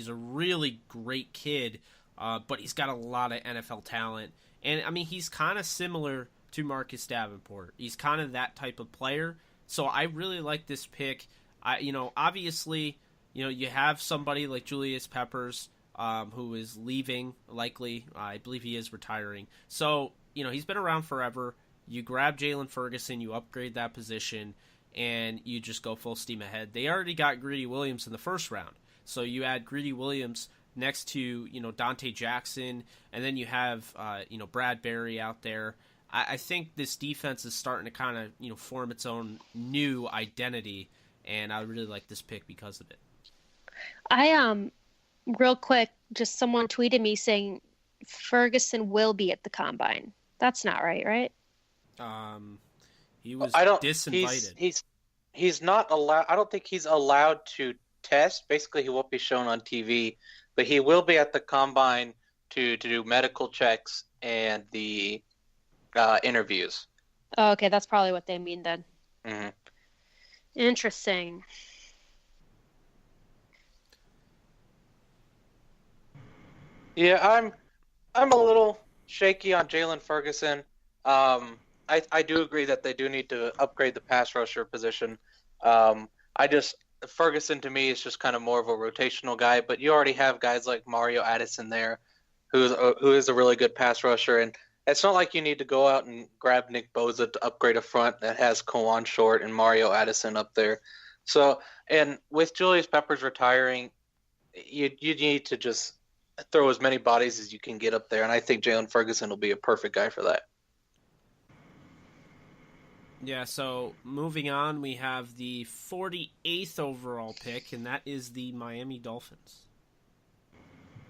Speaker 1: a really great kid, but he's got a lot of NFL talent, and I mean, he's kind of similar to Marcus Davenport. He's kind of that type of player. So I really like this pick. Obviously, you have somebody like Julius Peppers, who is leaving, likely. I believe he is retiring. So, he's been around forever. You grab Jalen Ferguson, you upgrade that position, and you just go full steam ahead. They already got Greedy Williams in the first round. So you add Greedy Williams next to, Dante Jackson, and then you have, Brad Berry out there. I think this defense is starting to kind of, form its own new identity, and I really like this pick because of it.
Speaker 4: Real quick, just someone tweeted me saying Ferguson will be at the combine. That's not right?
Speaker 1: He was disinvited.
Speaker 5: He's not allowed. I don't think he's allowed to test. Basically, he won't be shown on TV, but he will be at the combine to do medical checks and the interviews.
Speaker 4: Oh, okay, that's probably what they mean then.
Speaker 5: Mm-hmm.
Speaker 4: Interesting.
Speaker 5: Yeah, I'm a little shaky on Jalen Ferguson. I do agree that they do need to upgrade the pass rusher position. Ferguson to me is just kind of more of a rotational guy, but you already have guys like Mario Addison there, who is a really good pass rusher, and it's not like you need to go out and grab Nick Bosa to upgrade a front that has Kawan Short and Mario Addison up there. So, and with Julius Peppers retiring, you need to just throw as many bodies as you can get up there, and I think Jalen Ferguson will be a perfect guy for that.
Speaker 1: Yeah, so moving on, we have the 48th overall pick, and that is the Miami Dolphins.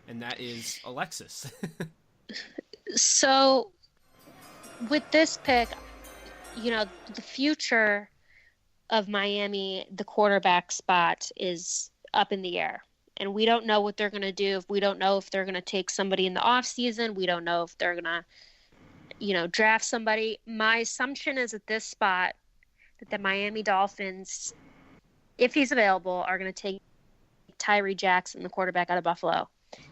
Speaker 1: And that is Alexis.
Speaker 4: So, with this pick, the future of Miami, the quarterback spot is up in the air. And we don't know what they're going to do. We don't know if they're going to take somebody in the offseason. We don't know if they're going to, draft somebody. My assumption is at this spot that the Miami Dolphins, if he's available, are going to take Tyree Jackson, the quarterback out of Buffalo.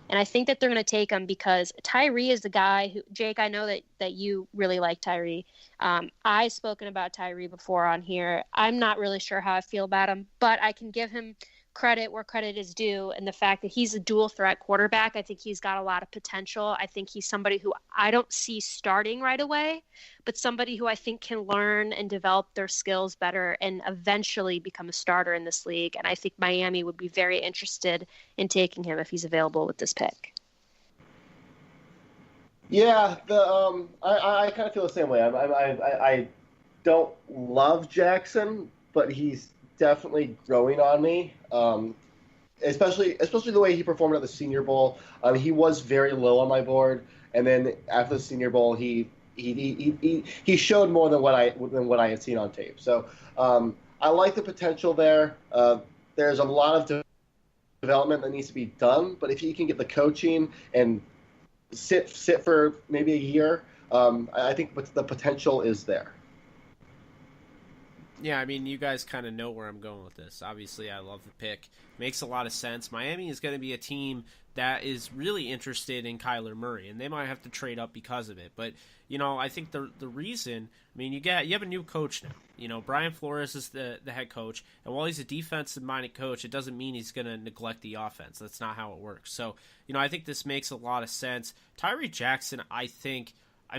Speaker 4: And I think that they're going to take him because Tyree is the guy who, Jake, I know that you really like Tyree. I've spoken about Tyree before on here. I'm not really sure how I feel about him, but I can give him credit where credit is due, and the fact that he's a dual threat quarterback. I think he's got a lot of potential. I think he's somebody who I don't see starting right away, but somebody who I think can learn and develop their skills better and eventually become a starter in this league. And I think Miami would be very interested in taking him if he's available with this pick.
Speaker 3: Yeah, I kind of feel the same way. I don't love Jackson, but he's definitely growing on me. Especially the way he performed at the Senior Bowl. He was very low on my board, and then after the Senior Bowl, he showed more than what I had seen on tape. So I like the potential there. There's a lot of development that needs to be done, but if he can get the coaching and sit for maybe a year, I think the potential is there.
Speaker 1: Yeah, I mean, you guys kind of know where I'm going with this. Obviously, I love the pick. Makes a lot of sense. Miami is going to be a team that is really interested in Kyler Murray, and they might have to trade up because of it. But, I think the reason, I mean, you have a new coach now. Brian Flores is the head coach, and while he's a defensive-minded coach, it doesn't mean he's going to neglect the offense. That's not how it works. So, I think this makes a lot of sense. Tyree Jackson,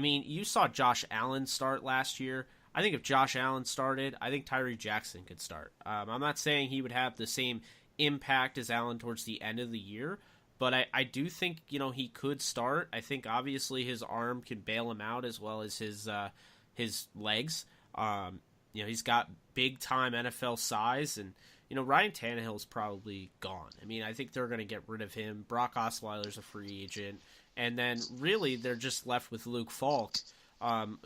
Speaker 1: you saw Josh Allen start last year. I think if Josh Allen started, I think Tyree Jackson could start. I'm not saying he would have the same impact as Allen towards the end of the year, but I do think, he could start. I think obviously his arm can bail him out as well as his legs. He's got big time NFL size, and Ryan Tannehill's probably gone. I mean, I think they're going to get rid of him. Brock Osweiler's a free agent, and then really they're just left with Luke Falk,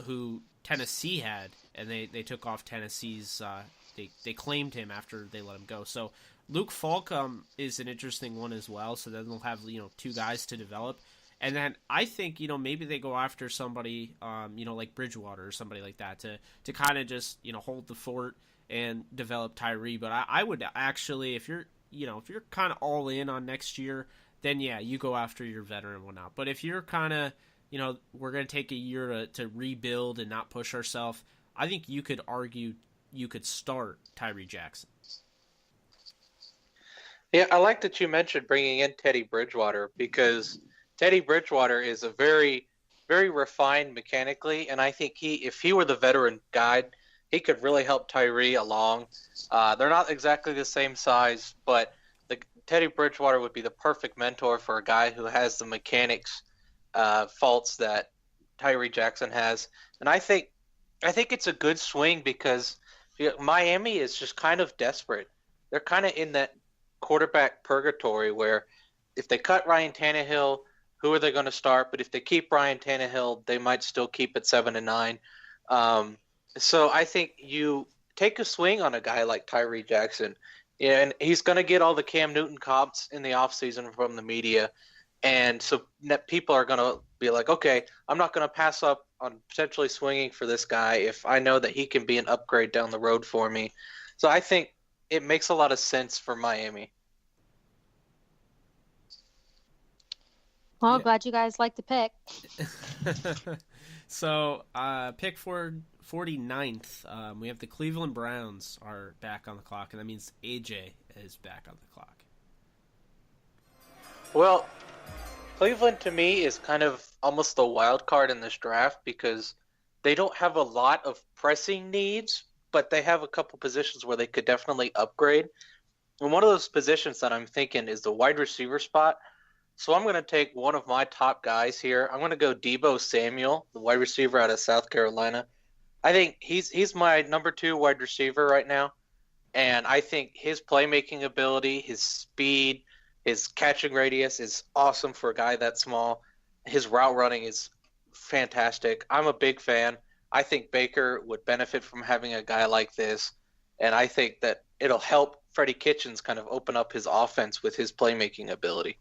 Speaker 1: who Tennessee had, and they took off Tennessee's. They claimed him after they let him go. So Luke Falk is an interesting one as well. So then they'll have two guys to develop, and then I think maybe they go after somebody like Bridgewater or somebody like that to kind of just hold the fort and develop Tyree. But I would actually, if you're kind of all in on next year, then yeah, you go after your veteran and whatnot. But if you're kind of we're going to take a year to rebuild and not push ourselves, I think you could argue you could start Tyree Jackson.
Speaker 5: Yeah, I like that you mentioned bringing in Teddy Bridgewater, because Teddy Bridgewater is a very, very refined mechanically, and I think if he were the veteran guide, he could really help Tyree along. They're not exactly the same size, but Teddy Bridgewater would be the perfect mentor for a guy who has the mechanics faults that Tyree Jackson has. And I think it's a good swing because Miami is just kind of desperate. They're kind of in that quarterback purgatory where if they cut Ryan Tannehill, who are they going to start? But if they keep Ryan Tannehill, they might still keep at 7-9. So I think you take a swing on a guy like Tyree Jackson. Yeah, and he's going to get all the Cam Newton comps in the offseason from the media. And so people are going to be like, okay, I'm not going to pass up on potentially swinging for this guy if I know that he can be an upgrade down the road for me. So I think it makes a lot of sense for Miami.
Speaker 4: Well, glad you guys like the pick.
Speaker 1: So, pick for 49th, we have the Cleveland Browns are back on the clock, and that means AJ is back on the clock.
Speaker 5: Well, Cleveland to me is kind of almost the wild card in this draft because they don't have a lot of pressing needs, but they have a couple positions where they could definitely upgrade. And one of those positions that I'm thinking is the wide receiver spot. So I'm going to take one of my top guys here. I'm going to go Deebo Samuel, the wide receiver out of South Carolina. I think he's my number 2 wide receiver right now. And I think his playmaking ability, his speed, his catching radius is awesome for a guy that small. His route running is fantastic. I'm a big fan. I think Baker would benefit from having a guy like this. And I think that it'll help Freddie Kitchens kind of open up his offense with his playmaking ability.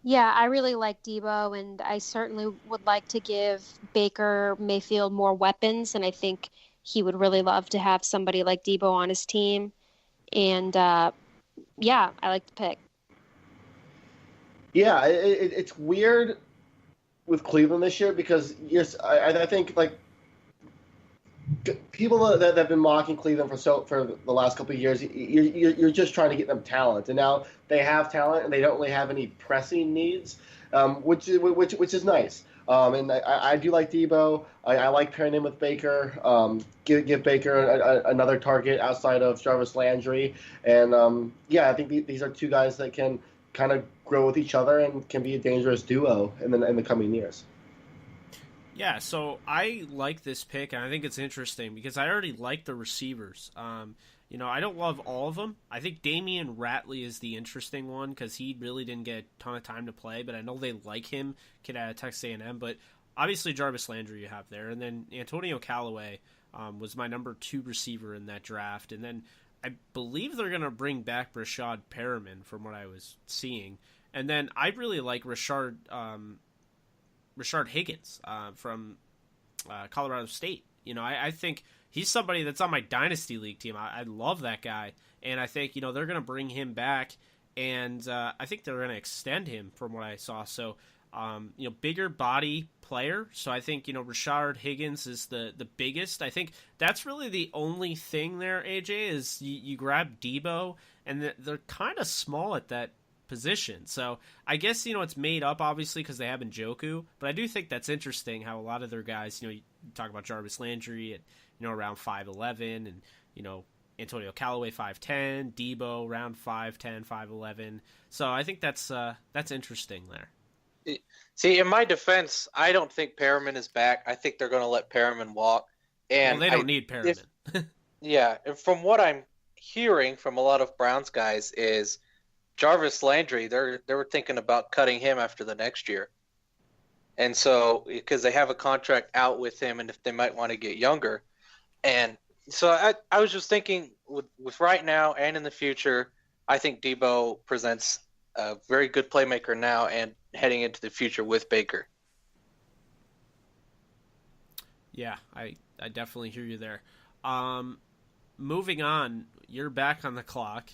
Speaker 4: Yeah, I really like Deebo, and I certainly would like to give Baker Mayfield more weapons, and I think he would really love to have somebody like Deebo on his team. And, yeah, I like the pick.
Speaker 3: Yeah, it's weird with Cleveland this year because I think, like, people that have been mocking Cleveland for the last couple of years, you're just trying to get them talent, and now they have talent and they don't really have any pressing needs, which is nice. And I do like Debo. I like pairing him with Baker. Give Baker another target outside of Jarvis Landry, and I think these are two guys that can kind of grow with each other and can be a dangerous duo in the coming years.
Speaker 1: Yeah, so I like this pick, and I think it's interesting because I already like the receivers. I don't love all of them. I think Damian Ratley is the interesting one because he really didn't get a ton of time to play, but I know they like him, kid out of Texas A&M. But obviously Jarvis Landry you have there, and then Antonio Callaway was my number 2 receiver in that draft, and then I believe they're going to bring back Rashad Perriman from what I was seeing, and then I really like Rashard Higgins from Colorado State. I think he's somebody that's on my Dynasty League team. I love that guy. And I think, they're going to bring him back. And I think they're going to extend him from what I saw. So, bigger body player. So I think, Rashard Higgins is the biggest. I think that's really the only thing there, AJ, is you grab Debo. And they're kind of small at that position. So I guess, it's made up obviously because they have Njoku, but I do think that's interesting how a lot of their guys, you talk about Jarvis Landry at, around 5'11", and, Antonio Callaway 5'10", Debo around 5'10", 5'11". So I think that's interesting there.
Speaker 5: See, in my defense, I don't think Perriman is back. I think they're going to let Perriman walk. And
Speaker 1: they don't need Perriman.
Speaker 5: Yeah, and from what I'm hearing from a lot of Browns guys is Jarvis Landry, they were thinking about cutting him after the next year. And so, because they have a contract out with him and if they might want to get younger. And so I was just thinking with right now and in the future, I think Debo presents a very good playmaker now and heading into the future with Baker.
Speaker 1: Yeah, I definitely hear you there. Moving on, you're back on the clock.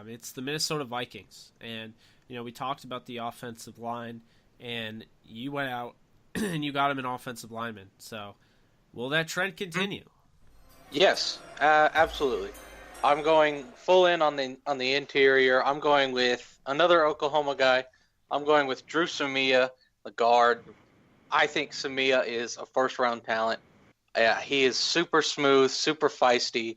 Speaker 1: It's the Minnesota Vikings, and we talked about the offensive line, and you went out and you got him an offensive lineman. So, will that trend continue?
Speaker 5: Yes, absolutely. I'm going full in on the interior. I'm going with another Oklahoma guy. I'm going with Drew Samia, the guard. I think Samia is a first-round talent. He is super smooth, super feisty.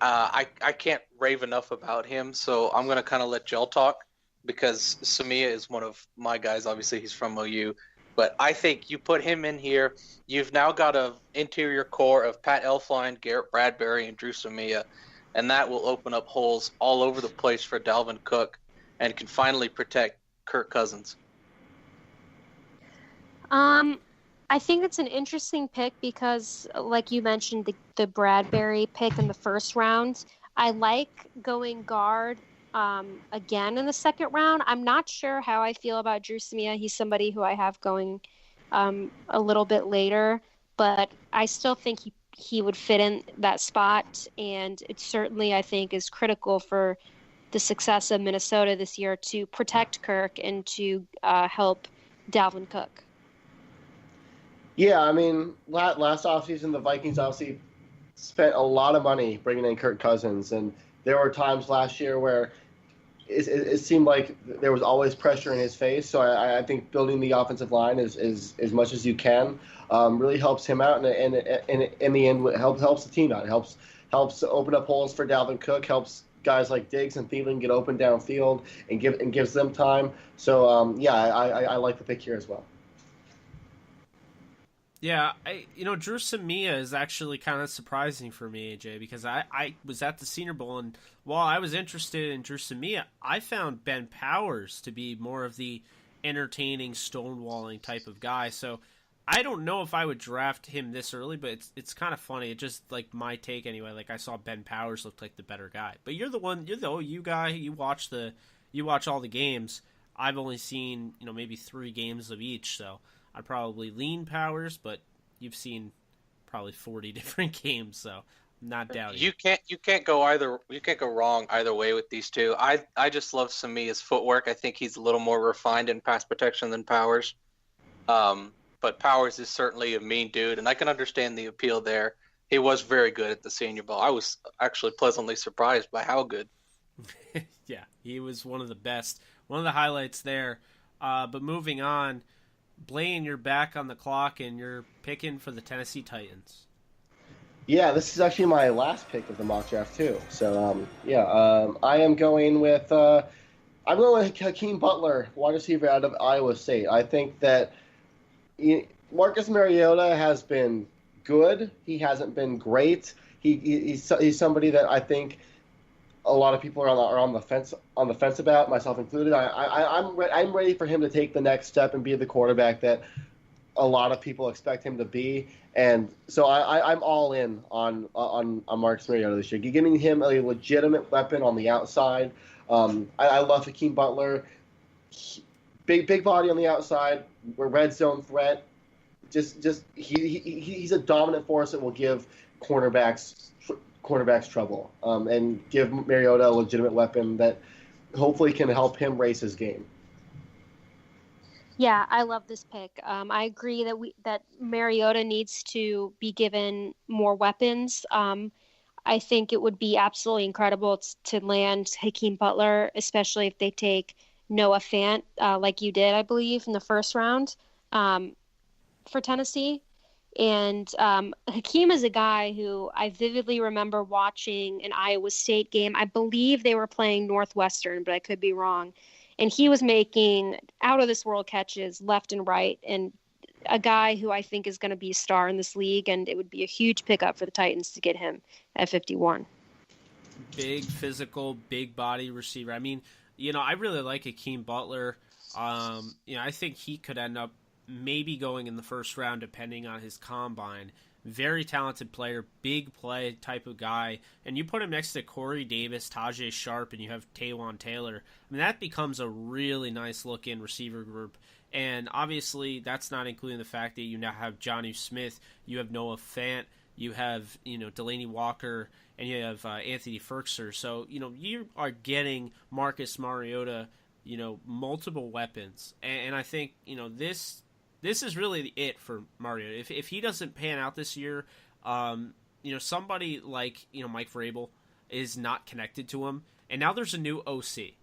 Speaker 5: I can't rave enough about him, so I'm going to kind of let y'all talk because Samia is one of my guys. Obviously, he's from OU. But I think you put him in here, you've now got an interior core of Pat Elflein, Garrett Bradbury, and Drew Samia, and that will open up holes all over the place for Dalvin Cook and can finally protect Kirk Cousins.
Speaker 4: I think it's an interesting pick because, like you mentioned, the Bradbury pick in the first round. I like going guard again in the second round. I'm not sure how I feel about Drew Samia. He's somebody who I have going a little bit later, but I still think he would fit in that spot, and it certainly, I think, is critical for the success of Minnesota this year to protect Kirk and to help Dalvin Cook.
Speaker 3: Yeah, I mean, last offseason, the Vikings obviously spent a lot of money bringing in Kirk Cousins, and there were times last year where it seemed like there was always pressure in his face. So I think building the offensive line is as much as you can really helps him out, and in the end, helps the team out. It helps open up holes for Dalvin Cook, helps guys like Diggs and Thielen get open downfield and gives them time. So I like the pick here as well.
Speaker 1: Yeah, Drew Samia is actually kind of surprising for me, AJ, because I was at the Senior Bowl, and while I was interested in Drew Samia, I found Ben Powers to be more of the entertaining, stonewalling type of guy. So I don't know if I would draft him this early, but it's kind of funny. It just, like, my take anyway. Like, I saw Ben Powers look like the better guy. But you're the OU guy. You watch all the games. I've only seen, maybe 3 games of each, so I'd probably lean Powers, but you've seen probably 40 different games, so I'm not doubting.
Speaker 5: You can't go wrong either way with these two. I just love Samia's footwork. I think he's a little more refined in pass protection than Powers. But Powers is certainly a mean dude, and I can understand the appeal there. he was very good at the Senior Bowl. I was actually pleasantly surprised by how good.
Speaker 1: Yeah, he was one of the best. One of the highlights there. But moving on, Blaine, you're back on the clock, and you're picking for the Tennessee Titans.
Speaker 3: Yeah, this is actually my last pick of the mock draft too. So I am going with Hakeem Butler, wide receiver out of Iowa State. I think that Marcus Mariota has been good. He hasn't been great. He's somebody that I think a lot of people are on the fence about, myself included. I'm ready for him to take the next step and be the quarterback that a lot of people expect him to be, and so I'm all in on Marcus Mariota this year. Getting him a legitimate weapon on the outside. I love Hakeem Butler, big body on the outside, red zone threat. He's a dominant force that will give cornerbacks trouble, and give Mariota a legitimate weapon that hopefully can help him raise his game.
Speaker 4: Yeah, I love this pick. I agree that Mariota needs to be given more weapons. I think it would be absolutely incredible to land Hakeem Butler, especially if they take Noah Fant, like you did, I believe, in the first round for Tennessee. And Hakeem is a guy who I vividly remember watching an Iowa State game. I believe they were playing Northwestern, but I could be wrong. And he was making out-of-this-world catches left and right, and a guy who I think is going to be a star in this league, and it would be a huge pickup for the Titans to get him at 51.
Speaker 1: Big, physical, big body receiver. I mean, I really like Hakeem Butler. I think he could end up maybe going in the first round depending on his combine. Very talented player, big play type of guy. And you put him next to Corey Davis, Tajay Sharp, and you have Taywan Taylor. I mean, that becomes a really nice look-in receiver group. And obviously, that's not including the fact that you now have Jonnu Smith, you have Noah Fant, you have, Delaney Walker, and you have Anthony Firkser. So, you are getting Marcus Mariota, multiple weapons. And I think, this is really it for Mariota. If he doesn't pan out this year, somebody like, Mike Vrabel is not connected to him. And now there's a new OC,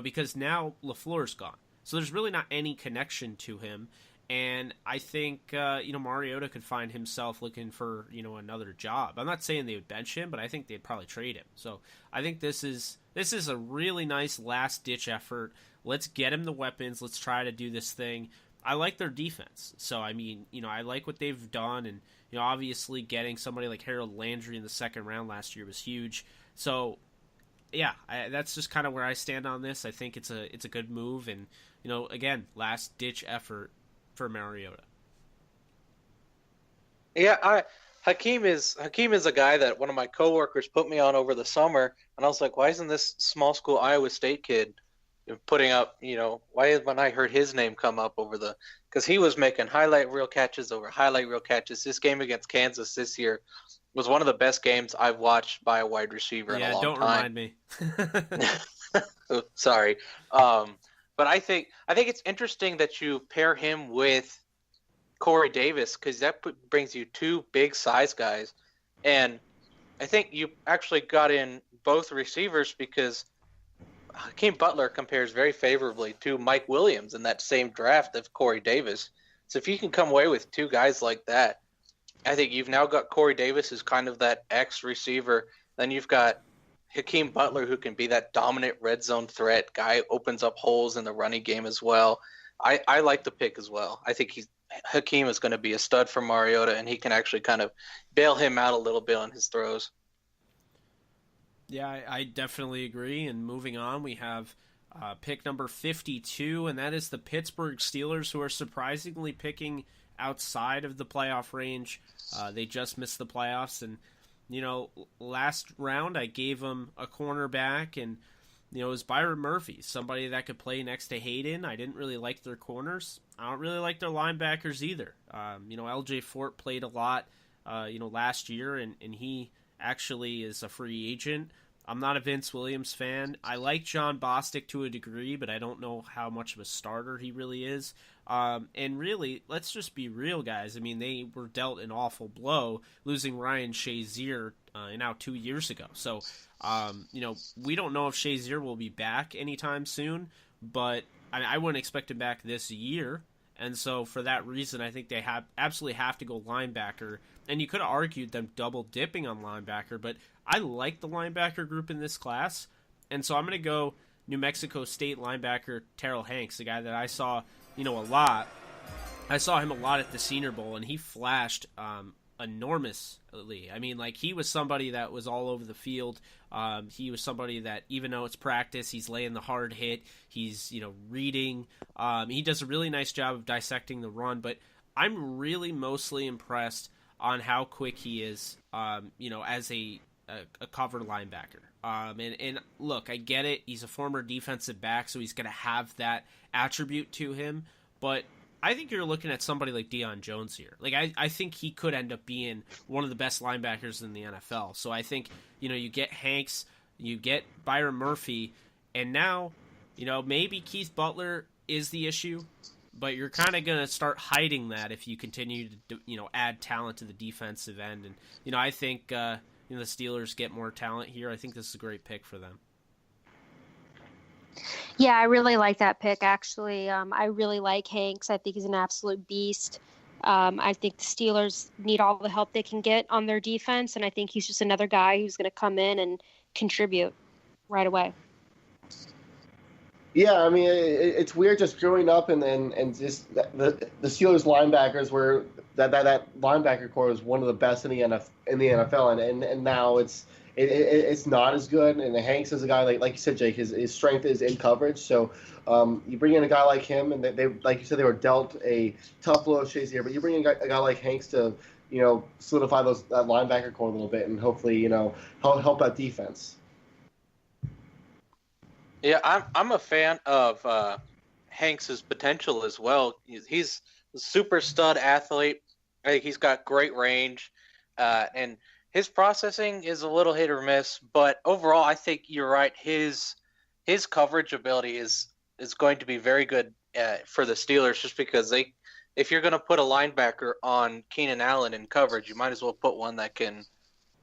Speaker 1: because now LaFleur's gone. So there's really not any connection to him. And I think, Mariota could find himself looking for, another job. I'm not saying they would bench him, but I think they'd probably trade him. So I think this is a really nice last-ditch effort. Let's get him the weapons. Let's try to do this thing. I like their defense. So, I mean, I like what they've done. And, obviously getting somebody like Harold Landry in the second round last year was huge. So, yeah, that's just kind of where I stand on this. I think it's a good move. And, again, last-ditch effort for Mariota.
Speaker 5: Yeah, Hakeem is a guy that one of my coworkers put me on over the summer, and I was like, why isn't this small school Iowa State kid putting up, why when I heard his name come up because he was making highlight reel catches over highlight reel catches. This game against Kansas this year was one of the best games I've watched by a wide receiver in a long time.
Speaker 1: Yeah, don't remind me.
Speaker 5: Sorry. But I think it's interesting that you pair him with Corey Davis, because that brings you two big size guys. And I think you actually got in both receivers, because Hakeem Butler compares very favorably to Mike Williams in that same draft of Corey Davis. So if you can come away with two guys like that, I think you've now got Corey Davis, who's kind of that X receiver. Then you've got Hakeem Butler, who can be that dominant red zone threat guy, opens up holes in the running game as well. I like the pick as well. I think Hakeem is going to be a stud for Mariota, and he can actually kind of bail him out a little bit on his throws.
Speaker 1: Yeah, I definitely agree. And moving on, we have pick number 52, and that is the Pittsburgh Steelers, who are surprisingly picking outside of the playoff range. They just missed the playoffs, and last round I gave them a cornerback, and it was Byron Murphy, somebody that could play next to Hayden. I didn't really like their corners. I don't really like their linebackers either. LJ Fort played a lot, last year, and he actually is a free agent. I'm not a Vince Williams fan. I like John Bostic to a degree, but I don't know how much of a starter he really is. And really, let's just be real, guys. I mean, they were dealt an awful blow losing Ryan Shazier now 2 years ago. So, we don't know if Shazier will be back anytime soon, but I wouldn't expect him back this year. And so for that reason, I think they absolutely have to go linebacker. And you could have argued them double dipping on linebacker, but I like the linebacker group in this class. And so I'm going to go New Mexico State linebacker Terrell Hanks, the guy that I saw, a lot. I saw him a lot at the Senior Bowl, and he flashed enormously. I mean, like, he was somebody that was all over the field. He was somebody that, even though it's practice, he's laying the hard hit. He's, reading. He does a really nice job of dissecting the run, but I'm really mostly impressed on how quick he is, as a cover linebacker. And look, I get it. He's a former defensive back, so he's going to have that attribute to him, but I think you're looking at somebody like Deion Jones here. Like, I think he could end up being one of the best linebackers in the NFL. So I think, you get Hanks, you get Byron Murphy, and now, maybe Keith Butler is the issue, but you're kind of going to start hiding that if you continue to, add talent to the defensive end. And, I think, the Steelers get more talent here. I think this is a great pick for them.
Speaker 4: Yeah, I really like that pick, actually. I really like Hanks. I think he's an absolute beast. I think the Steelers need all the help they can get on their defense, and I think he's just another guy who's going to come in and contribute right away.
Speaker 3: Yeah, I mean, it's weird just growing up and just the Steelers linebackers were that linebacker core was one of the best in the NFL, and now it's not as good. And Hanks is a guy like you said, Jake. His strength is in coverage. So you bring in a guy like him, and they like you said, they were dealt a tough blow of Shazier, but you bring in a guy like Hanks to solidify that linebacker core a little bit, and hopefully help that defense.
Speaker 5: Yeah, I'm a fan of Hanks's potential as well. He's a super stud athlete. I think he's got great range, and his processing is a little hit or miss. But overall, I think you're right. His coverage ability is going to be very good for the Steelers, just because if you're going to put a linebacker on Keenan Allen in coverage, you might as well put one that can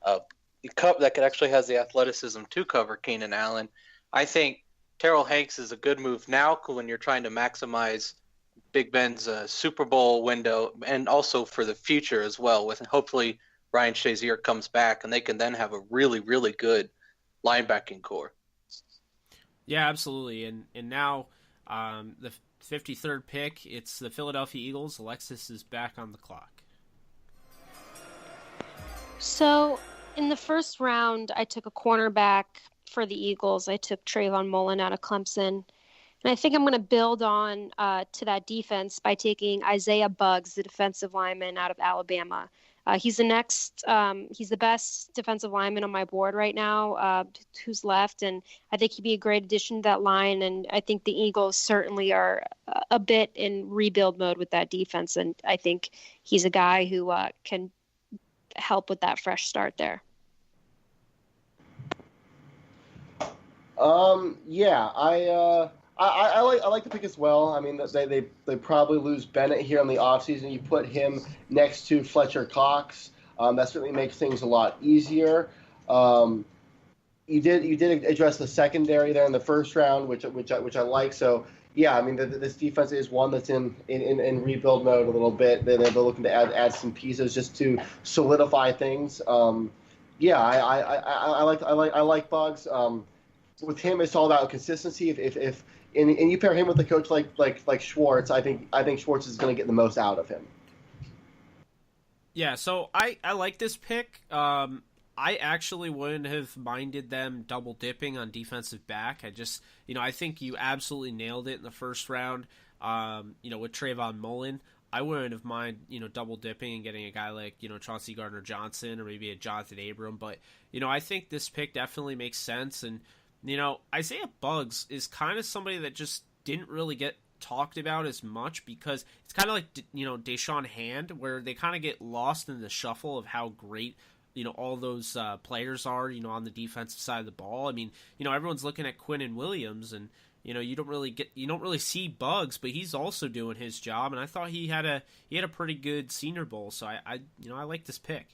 Speaker 5: actually has the athleticism to cover Keenan Allen. I think Terrell Hanks is a good move now when you're trying to maximize Big Ben's Super Bowl window, and also for the future as well, with hopefully Ryan Shazier comes back and they can then have a really, really good linebacking core.
Speaker 1: Yeah, absolutely. And now the 53rd pick, it's the Philadelphia Eagles. Alexis is back on the clock.
Speaker 4: So in the first round, I took a cornerback for the Eagles. I took Trayvon Mullen out of Clemson. And I think I'm going to build on to that defense by taking Isaiah Buggs, the defensive lineman out of Alabama. He's the best defensive lineman on my board right now, who's left. And I think he'd be a great addition to that line. And I think the Eagles certainly are a bit in rebuild mode with that defense. And I think he's a guy who can help with that fresh start there.
Speaker 3: Yeah, I like the pick as well. I mean, they probably lose Bennett here in the offseason. You put him next to Fletcher Cox. That certainly makes things a lot easier. You did address the secondary there in the first round, which I like. So yeah, I mean, this defense is one that's in rebuild mode a little bit. They're looking to add some pieces just to solidify things. Yeah, I like Buggs. With him, it's all about consistency. If you pair him with a coach like Schwartz, I think Schwartz is going to get the most out of him.
Speaker 1: Yeah, so I like this pick. I actually wouldn't have minded them double dipping on defensive back. I think you absolutely nailed it in the first round. With Trayvon Mullen, I wouldn't have mind double dipping and getting a guy like Chauncey Gardner-Johnson or maybe a Jonathan Abram. But I think this pick definitely makes sense. And Isaiah Buggs is kind of somebody that just didn't really get talked about as much because it's kind of like Deshaun Hand, where they kind of get lost in the shuffle of how great all those players are, on the defensive side of the ball. I mean, everyone's looking at Quinnen Williams, and you don't really see Bugs, but he's also doing his job. And I thought he had a pretty good Senior Bowl, so I like this pick.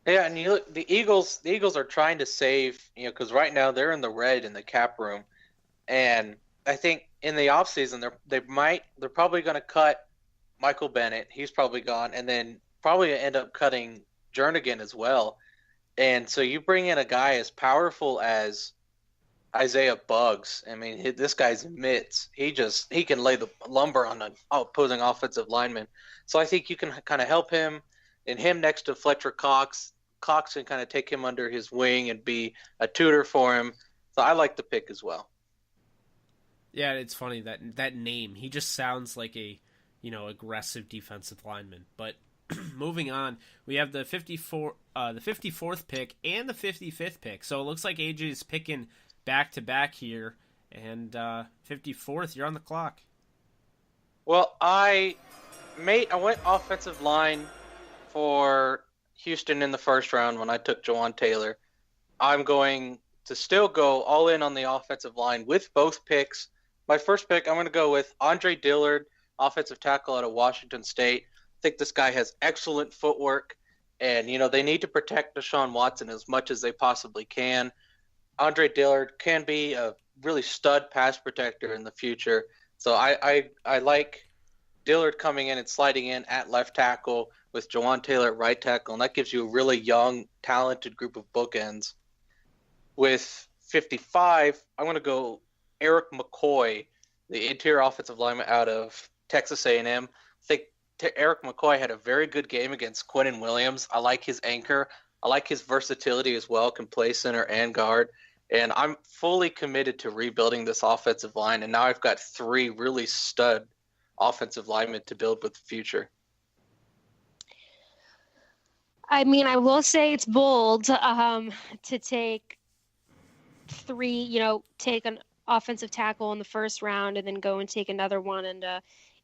Speaker 5: Yeah, and you look, the Eagles are trying to save, because right now they're in the red in the cap room, and I think in the offseason they're probably going to cut Michael Bennett. He's probably gone, and then probably end up cutting Jernigan as well. And so you bring in a guy as powerful as Isaiah Bugs. I mean, this guy's mitts. He can lay the lumber on an opposing offensive lineman. So I think you can kind of help him, and him next to Fletcher Cox. Cox can kind of take him under his wing and be a tutor for him. So I like the pick as well.
Speaker 1: Yeah, it's funny that name. He just sounds like a aggressive defensive lineman. But moving on, we have the 54th pick and the 55th pick. So it looks like AJ is picking back to back here, and 54th, you're on the clock.
Speaker 5: Well, I went offensive line for Houston in the first round when I took Jawan Taylor. I'm going to still go all in on the offensive line with both picks. My first pick, I'm going to go with Andre Dillard, offensive tackle out of Washington State. I think this guy has excellent footwork, and they need to protect Deshaun Watson as much as they possibly can. Andre Dillard can be a really stud pass protector in the future, so I like Dillard coming in and sliding in at left tackle with Jawan Taylor at right tackle, and that gives you a really young, talented group of bookends. With 55, I'm going to go Eric McCoy, the interior offensive lineman out of Texas A&M. I think Eric McCoy had a very good game against Quinnen Williams. I like his anchor. I like his versatility as well, can play center and guard. And I'm fully committed to rebuilding this offensive line, and now I've got 3 really stud offensive linemen to build with the future.
Speaker 4: I mean, I will say it's bold to take 3, take an offensive tackle in the first round and then go and take another one and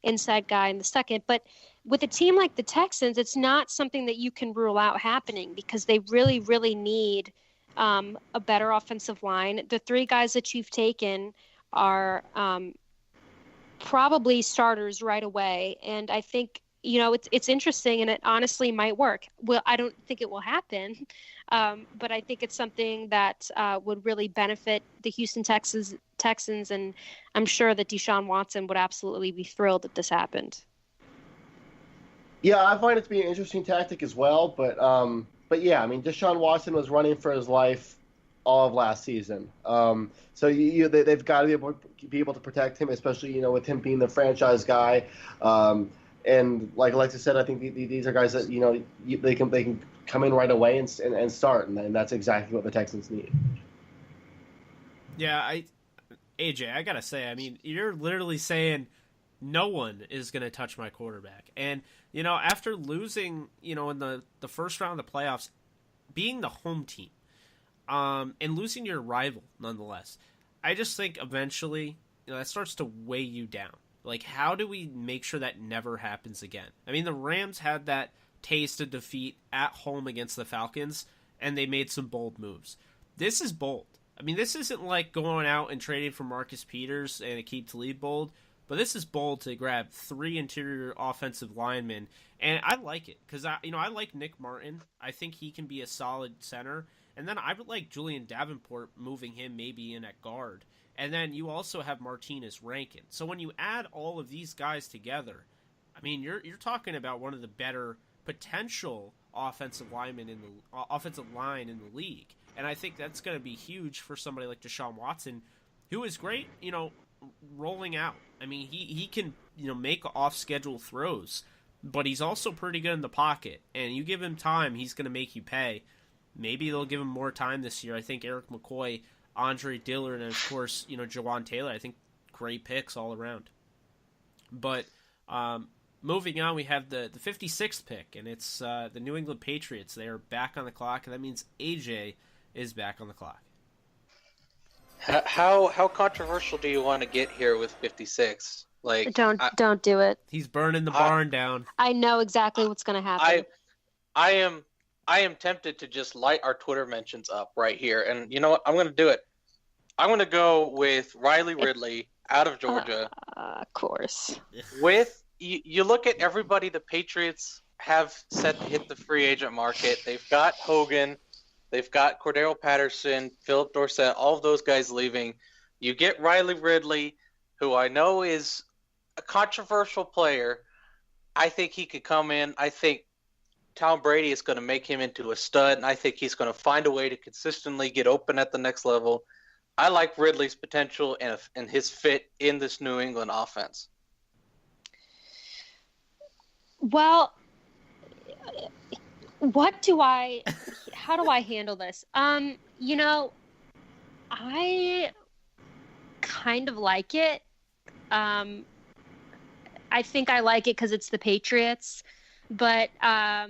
Speaker 4: inside guy in the second. But with a team like the Texans, it's not something that you can rule out happening because they really, really need a better offensive line. The 3 guys that you've taken are probably starters right away. And I think, it's interesting and it honestly might work. Well, I don't think it will happen, but I think it's something that would really benefit the Houston Texans, and I'm sure that Deshaun Watson would absolutely be thrilled that this happened.
Speaker 3: Yeah, I find it to be an interesting tactic as well, but yeah, I mean, Deshaun Watson was running for his life all of last season. So they've got to be able to protect him, especially with him being the franchise guy. And like Alexis said, I think these are guys that they can come in right away and start, and that's exactly what the Texans need.
Speaker 1: Yeah, AJ, I gotta say, I mean, you're literally saying no one is gonna touch my quarterback, and after losing, in the first round of the playoffs, being the home team, and losing your rival nonetheless, I just think eventually that starts to weigh you down. Like, how do we make sure that never happens again? I mean, the Rams had that taste of defeat at home against the Falcons, and they made some bold moves. This is bold. I mean, this isn't like going out and trading for Marcus Peters and Aqib Talib bold, but this is bold to grab 3 interior offensive linemen, and I like it because I like Nick Martin. I think he can be a solid center, and then I would like Julian Davenport moving him maybe in at guard. And then you also have Martinez Rankin. So when you add all of these guys together, I mean, you're talking about one of the better potential offensive line in the league. And I think that's going to be huge for somebody like Deshaun Watson, who is great, rolling out. I mean, he can, make off-schedule throws, but he's also pretty good in the pocket. And you give him time, he's going to make you pay. Maybe they'll give him more time this year. I think Eric McCoy, Andre Dillard, and of course, Jawan Taylor, I think great picks all around. But moving on, we have the 56th pick, and it's the New England Patriots. They are back on the clock, and that means AJ is back on the clock.
Speaker 5: How controversial do you want to get here with 56? Like,
Speaker 4: don't do it.
Speaker 1: He's burning the barn down.
Speaker 4: I know exactly what's going to happen.
Speaker 5: I am I am tempted to just light our Twitter mentions up right here. And you know what? I'm going to do it. I'm going to go with Riley Ridley out of Georgia.
Speaker 4: Of course.
Speaker 5: You look at everybody the Patriots have set to hit the free agent market. They've got Hogan. They've got Cordero Patterson, Philip Dorsett, all of those guys leaving. You get Riley Ridley, who I know is a controversial player. I think he could come in. I think Tom Brady is going to make him into a stud, and I think he's going to find a way to consistently get open at the next level. I like Ridley's potential and his fit in this New England offense.
Speaker 4: Well, how do I handle this? I kind of like it. I think I like it because it's the Patriots, but I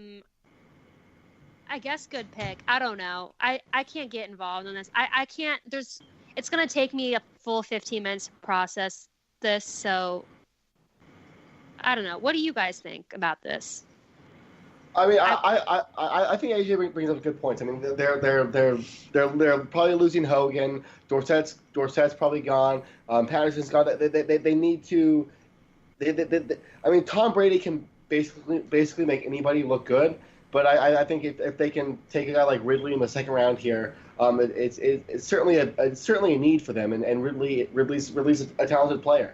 Speaker 4: guess good pick. I don't know. I can't get involved in this. I can't. It's going to take me a full 15 minutes to process this, so I don't know. What do you guys think about this?
Speaker 3: I mean, I think AJ brings up good points. I mean, they're probably losing Hogan. Dorsett's probably gone. Patterson's gone. They need to. I mean, Tom Brady can basically make anybody look good. But I think if they can take a guy like Ridley in the second round here, it's certainly a need for them. And Ridley's a talented player.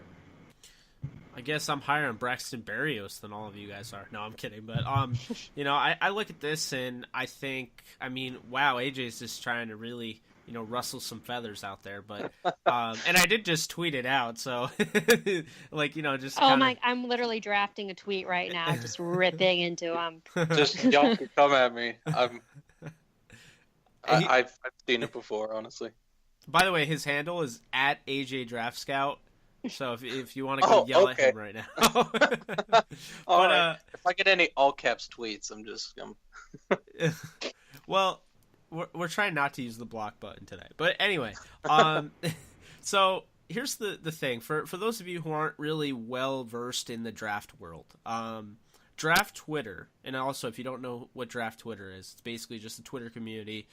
Speaker 1: I guess I'm higher on Braxton Berrios than all of you guys are. No, I'm kidding. But, I look at this and I think, wow, AJ's just trying to really, rustle some feathers out there. But, and I did just tweet it out. So, just
Speaker 4: I'm literally drafting a tweet right now, just ripping into him.
Speaker 5: Just y'all can come at me. I've seen it before, honestly.
Speaker 1: By the way, his handle is at AJ Draft Scout. So if you want to go yell at him right now.
Speaker 5: All right. If I get any all caps tweets, I'm just
Speaker 1: Well, we're trying not to use the block button today. But anyway, so here's the thing. For those of you who aren't really well versed in the draft world, Draft Twitter, and also if you don't know what Draft Twitter is, it's basically just a Twitter community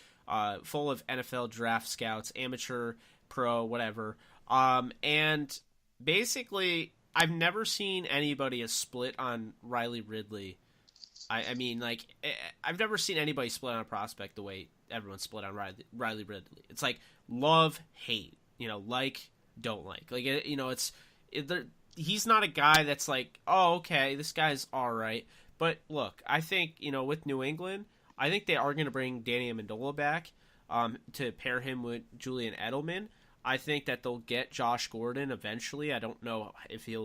Speaker 1: full of NFL draft scouts, amateur, pro, whatever. And basically, I've never seen anybody a split on Riley Ridley. I've never seen anybody split on a prospect the way everyone split on Riley Ridley. It's like love, hate, like, don't like. He's not a guy that's like, oh, okay, this guy's all right. But look, I think, with New England, I think they are going to bring Danny Amendola back to pair him with Julian Edelman. I think that they'll get Josh Gordon eventually. I don't know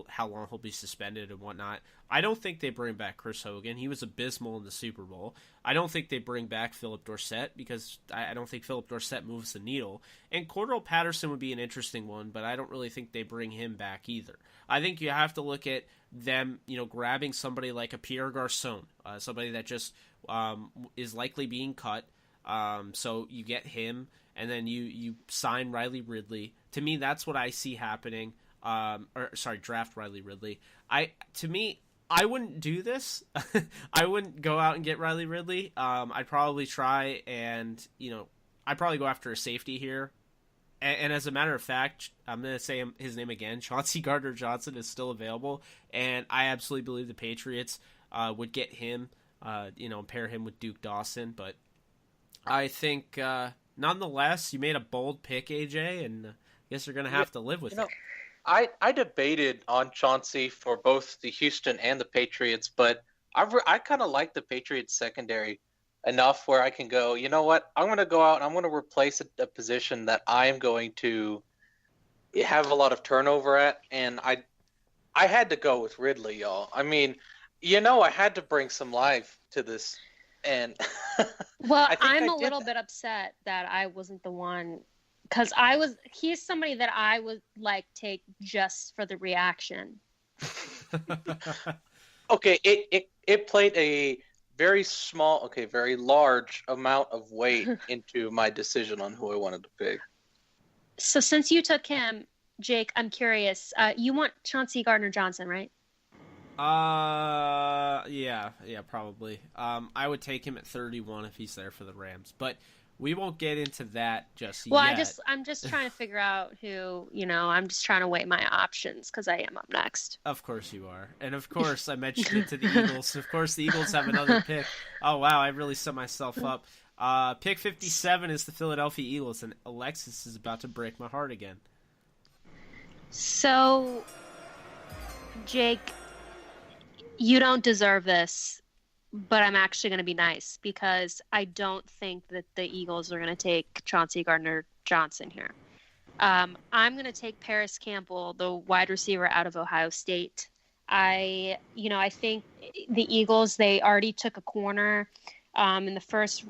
Speaker 1: how long he'll be suspended and whatnot. I don't think they bring back Chris Hogan. He was abysmal in the Super Bowl. I don't think they bring back Philip Dorsett because I don't think Philip Dorsett moves the needle. And Cordero Patterson would be an interesting one, but I don't really think they bring him back either. I think you have to look at them, grabbing somebody like a Pierre Garçon, somebody that just is likely being cut. So you get him. And then you sign Riley Ridley. To me, that's what I see happening. Draft Riley Ridley. I wouldn't do this. I wouldn't go out and get Riley Ridley. I'd probably try and, I'd probably go after a safety here. And as a matter of fact, I'm going to say his name again. Chauncey Gardner-Johnson is still available. And I absolutely believe the Patriots would get him, pair him with Duke Dawson. But I think... nonetheless, you made a bold pick, AJ, and I guess you're going to have to live with it.
Speaker 5: I debated on Chauncey for both the Houston and the Patriots, but I kind of like the Patriots secondary enough where I can go, you know what, I'm going to go out and I'm going to replace a position that I am going to have a lot of turnover at, and I had to go with Ridley, y'all. I mean, I had to bring some life to this. And
Speaker 4: well, I'm a little bit upset that I wasn't the one, because he's somebody that I would take just for the reaction.
Speaker 5: Okay, it played a very very large amount of weight into my decision on who I wanted to pick.
Speaker 4: So since you took him, Jake, I'm curious. You want Chauncey Gardner-Johnson, right?
Speaker 1: Yeah, probably. I would take him at 31 if he's there for the Rams, but we won't get into that just
Speaker 4: Well,
Speaker 1: yet.
Speaker 4: I'm just trying to figure out who, I'm just trying to weigh my options because I am up next.
Speaker 1: Of course you are. And of course I mentioned it to the Eagles. Of course the Eagles have another pick. Oh, wow, I really set myself up. Pick 57 is the Philadelphia Eagles, and Alexis is about to break my heart again.
Speaker 4: So, Jake, you don't deserve this, but I'm actually going to be nice because I don't think that the Eagles are going to take Chauncey Gardner-Johnson here. I'm going to take Paris Campbell, the wide receiver out of Ohio State. I think the Eagles, they already took a corner in the first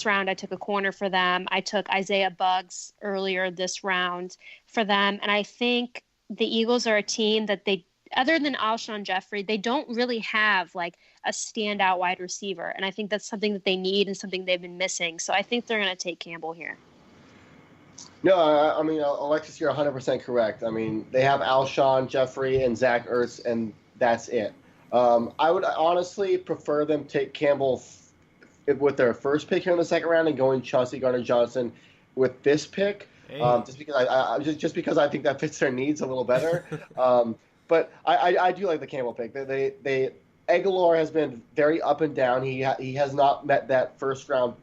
Speaker 4: round. I took a corner for them. I took Isaiah Buggs earlier this round for them, and I think the Eagles are a team that other than Alshon Jeffrey, they don't really have like a standout wide receiver, and I think that's something that they need and something they've been missing. So I think they're going to take Campbell here.
Speaker 3: No, I mean, Alexis, you're 100% correct. I mean, they have Alshon Jeffrey and Zach Ertz, and that's it. I would honestly prefer them take Campbell with their first pick here in the second round and going Chauncey Gardner-Johnson with this pick,
Speaker 1: Hey.
Speaker 3: just because I think that fits their needs a little better. But I do like the Campbell pick. Aguilar has been very up and down. He has not met that first round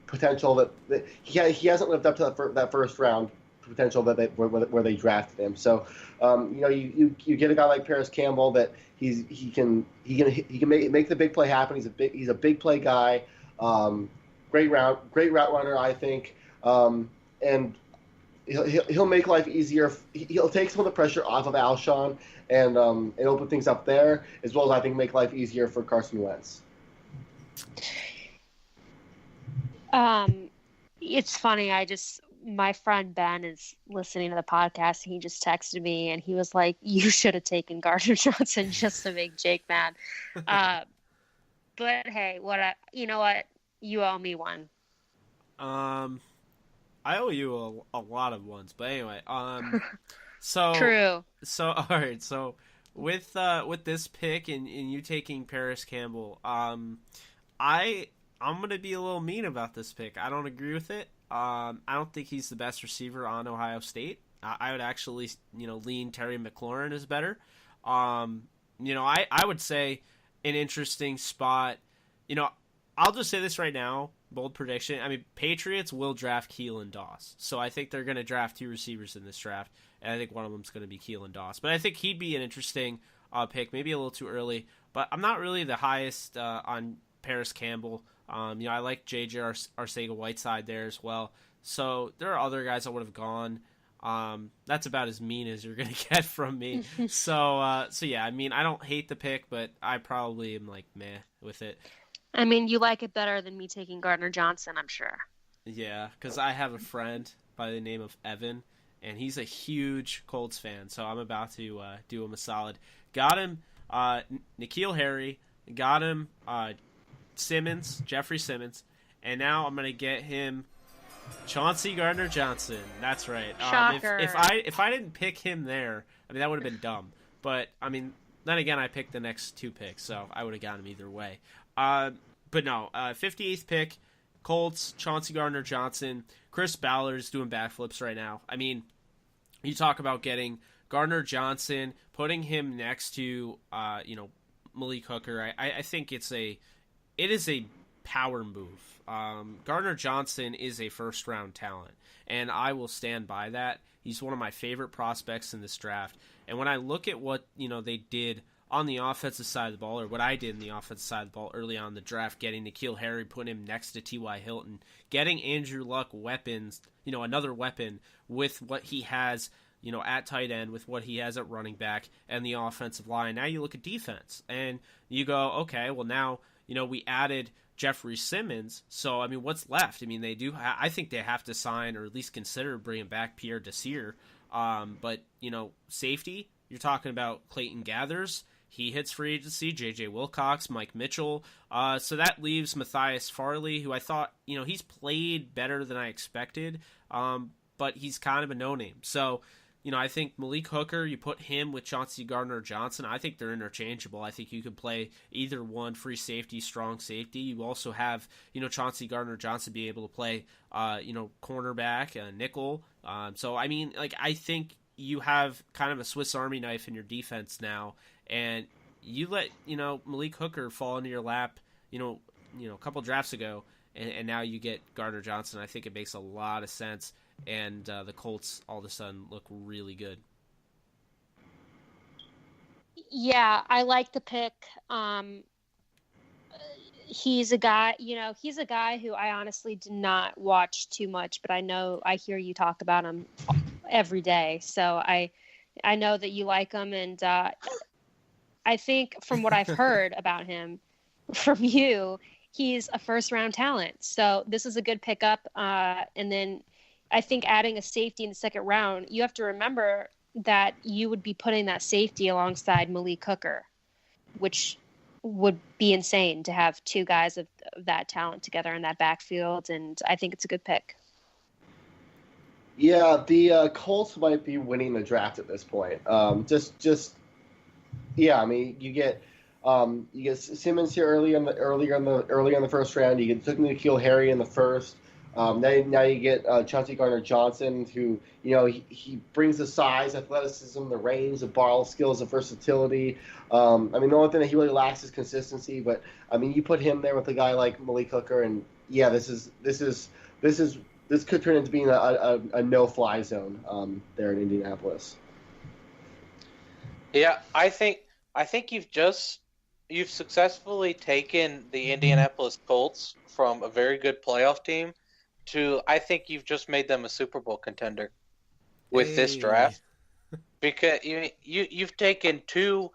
Speaker 3: potential that he hasn't lived up to that first round potential that where they drafted him. So you get a guy like Paris Campbell that he can make the big play happen. He's a big play guy. Great route runner, I think. And he'll make life easier. He'll take some of the pressure off of Alshon and open things up there, as well as I think make life easier for Carson Wentz.
Speaker 4: It's funny. My friend Ben is listening to the podcast, and he just texted me, and he was like, "You should have taken Gardner Johnson just to make Jake mad." But hey, you know what? You owe me one.
Speaker 1: I owe you a lot of ones, but anyway, so
Speaker 4: True.
Speaker 1: So all right, so with this pick and you taking Paris Campbell, I'm gonna be a little mean about this pick. I don't agree with it. I don't think he's the best receiver on Ohio State. I would actually, lean Terry McLaurin is better. I would say an interesting spot. I'll just say this right now. Bold prediction. I mean, Patriots will draft Keelan Doss. So I think they're going to draft 2 receivers in this draft. And I think one of them is going to be Keelan Doss. But I think he'd be an interesting pick. Maybe a little too early. But I'm not really the highest on Paris Campbell. I like J.J. Arcega-Whiteside there as well. So there are other guys that would have gone. That's about as mean as you're going to get from me. So yeah, I mean, I don't hate the pick, but I probably am like meh with it.
Speaker 4: I mean, you like it better than me taking Gardner Johnson, I'm sure.
Speaker 1: Yeah, because I have a friend by the name of Evan, and he's a huge Colts fan, so I'm about to do him a solid. Got him N'Keal Harry, got him Jeffrey Simmons, and now I'm going to get him Chauncey Gardner-Johnson. That's right.
Speaker 4: Shocker.
Speaker 1: If I didn't pick him there, I mean, that would have been dumb. But, I mean, then again, I picked the next 2 picks, so I would have gotten him either way. But no, 58th pick, Colts, Chauncey Gardner-Johnson. Chris Ballard's doing backflips right now. I mean, you talk about getting Gardner-Johnson, putting him next to, Malik Hooker. I think it is a power move. Gardner-Johnson is a first-round talent, and I will stand by that. He's one of my favorite prospects in this draft. And when I look at what, they did on the offensive side of the ball, or what I did in the offensive side of the ball early on in the draft, getting N'Keal Harry, putting him next to T.Y. Hilton, getting Andrew Luck weapons, another weapon with what he has, at tight end, with what he has at running back and the offensive line. Now you look at defense and you go, okay, well now, we added Jeffrey Simmons. So, I mean, what's left? I mean, I think they have to sign or at least consider bringing back Pierre Desir. But, safety, you're talking about Clayton Gathers. He hits free agency, J.J. Wilcox, Mike Mitchell. So that leaves Matthias Farley, who I thought, he's played better than I expected, but he's kind of a no-name. So I think Malik Hooker, you put him with Chauncey Gardner-Johnson, I think they're interchangeable. I think you could play either one, free safety, strong safety. You also have, Chauncey Gardner-Johnson be able to play, cornerback, nickel. So, I mean, I think you have kind of a Swiss Army knife in your defense now, and you let, Malik Hooker fall into your lap, a couple drafts ago, and now you get Gardner-Johnson. I think it makes a lot of sense. And the Colts all of a sudden look really good.
Speaker 4: Yeah, I like the pick. He's a guy, who I honestly did not watch too much, but I hear you talk about him every day. So I know that you like him, and I think from what I've heard about him from you, he's a first-round talent. So this is a good pickup. And then I think adding a safety in the second round, you have to remember that you would be putting that safety alongside Malik Hooker, which would be insane to have two guys of that talent together in that backfield. And I think it's a good pick.
Speaker 3: Yeah, the Colts might be winning the draft at this point. Yeah. I mean, you get Simmons here earlier in the first round. You took N'Keal Harry in the first. Now you get Chauncey Gardner-Johnson, who he brings the size, athleticism, the range, the ball skills, the versatility. I mean, the only thing that he really lacks is consistency. But I mean, you put him there with a guy like Malik Hooker, and yeah, this could turn into being a no-fly zone there in Indianapolis.
Speaker 5: Yeah, I think you've successfully taken the Indianapolis Colts from a very good playoff team to, I think you've just made them a Super Bowl contender with this draft, because you've taken two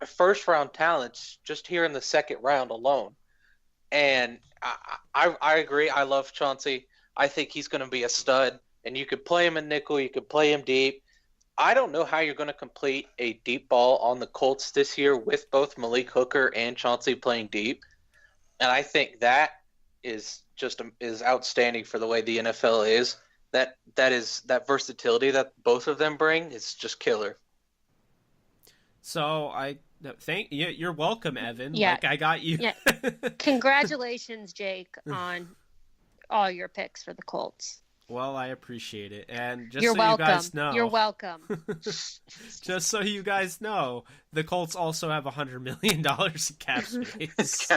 Speaker 5: first-round talents just here in the second round alone, and I agree. I love Chauncey. I think he's going to be a stud, and you could play him in nickel, you could play him deep. I don't know how you're going to complete a deep ball on the Colts this year with both Malik Hooker and Chauncey playing deep, and I think that is outstanding for the way the NFL is. That versatility that both of them bring is just killer.
Speaker 1: So I thank you. You're welcome, Evan.
Speaker 4: Yeah.
Speaker 1: I got you.
Speaker 4: Yeah. Congratulations, Jake, on all your picks for the Colts.
Speaker 1: Well, I appreciate it. And just
Speaker 4: You're
Speaker 1: so
Speaker 4: welcome.
Speaker 1: you guys know.
Speaker 4: You're welcome.
Speaker 1: Just so you guys know, the Colts also have $100 million in cap space.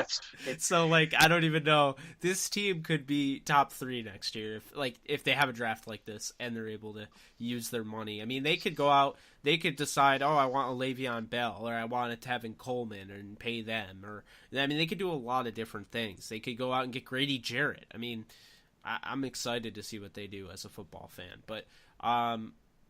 Speaker 1: So, I don't even know. This team could be top 3 next year if they have a draft like this and they're able to use their money. I mean, they could go out, they could decide, I want a Le'Veon Bell, or I want a Tevin Coleman and pay them. They could do a lot of different things. They could go out and get Grady Jarrett. I mean, I'm excited to see what they do as a football fan. But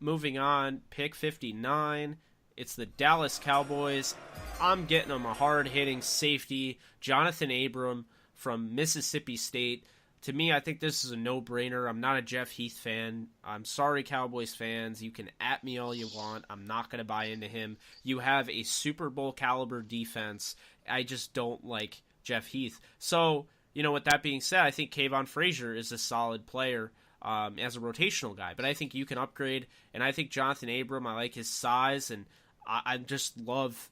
Speaker 1: moving on, pick 59, it's the Dallas Cowboys. I'm getting them a hard-hitting safety, Jonathan Abram from Mississippi State. To me, I think this is a no-brainer. I'm not a Jeff Heath fan. I'm sorry, Cowboys fans. You can at me all you want. I'm not going to buy into him. You have a Super Bowl caliber defense. I just don't like Jeff Heath. So, with that being said, I think Kayvon Frazier is a solid player as a rotational guy. But I think you can upgrade, and I think Jonathan Abram, I like his size, and I just love,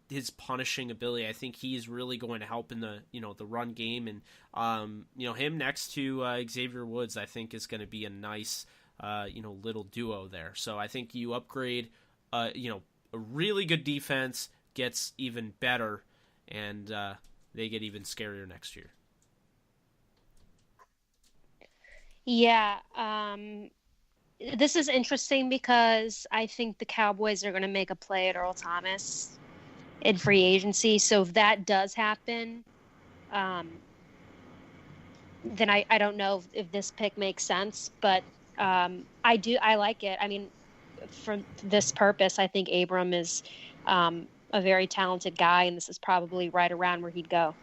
Speaker 1: his punishing ability. I think he's really going to help in the, the run game, and him next to Xavier Woods, I think is going to be a nice, little duo there. So I think you upgrade, a really good defense gets even better, and they get even scarier next year.
Speaker 4: Yeah, this is interesting because I think the Cowboys are going to make a play at Earl Thomas in free agency. So if that does happen, then I don't know if this pick makes sense, but I like it. I mean, for this purpose, I think Abram is a very talented guy, and this is probably right around where he'd go.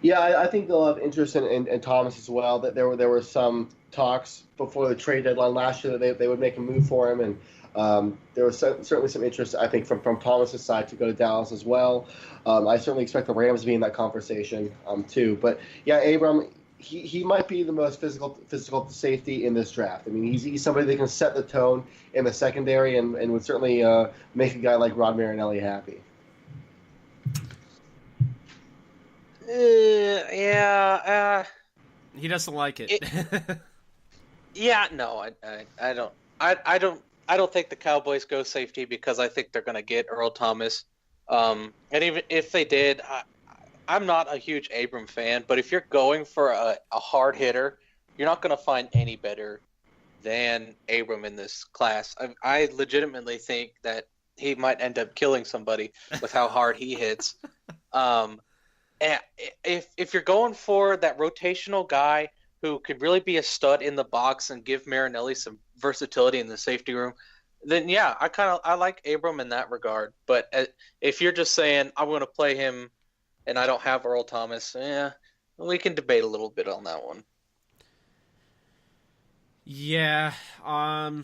Speaker 3: Yeah, I think they'll have interest in Thomas as well. That there were some talks before the trade deadline last year that they would make a move for him, and there was certainly some interest, I think, from Thomas's side to go to Dallas as well. I certainly expect the Rams to be in that conversation too. But yeah, Abram, he might be the most physical safety in this draft. I mean, he's somebody that can set the tone in the secondary and would certainly make a guy like Rod Marinelli happy.
Speaker 5: Yeah.
Speaker 1: He doesn't like it.
Speaker 5: Yeah, no, I don't. I don't think the Cowboys go safety because I think they're going to get Earl Thomas. And even if they did, I'm not a huge Abram fan, but if you're going for a hard hitter, you're not going to find any better than Abram in this class. I legitimately think that he might end up killing somebody with how hard he hits. And if you're going for that rotational guy who could really be a stud in the box and give Marinelli some versatility in the safety room, then yeah, I like Abram in that regard. But if you're just saying I'm going to play him and I don't have Earl Thomas, we can debate a little bit on that one.
Speaker 1: Yeah, I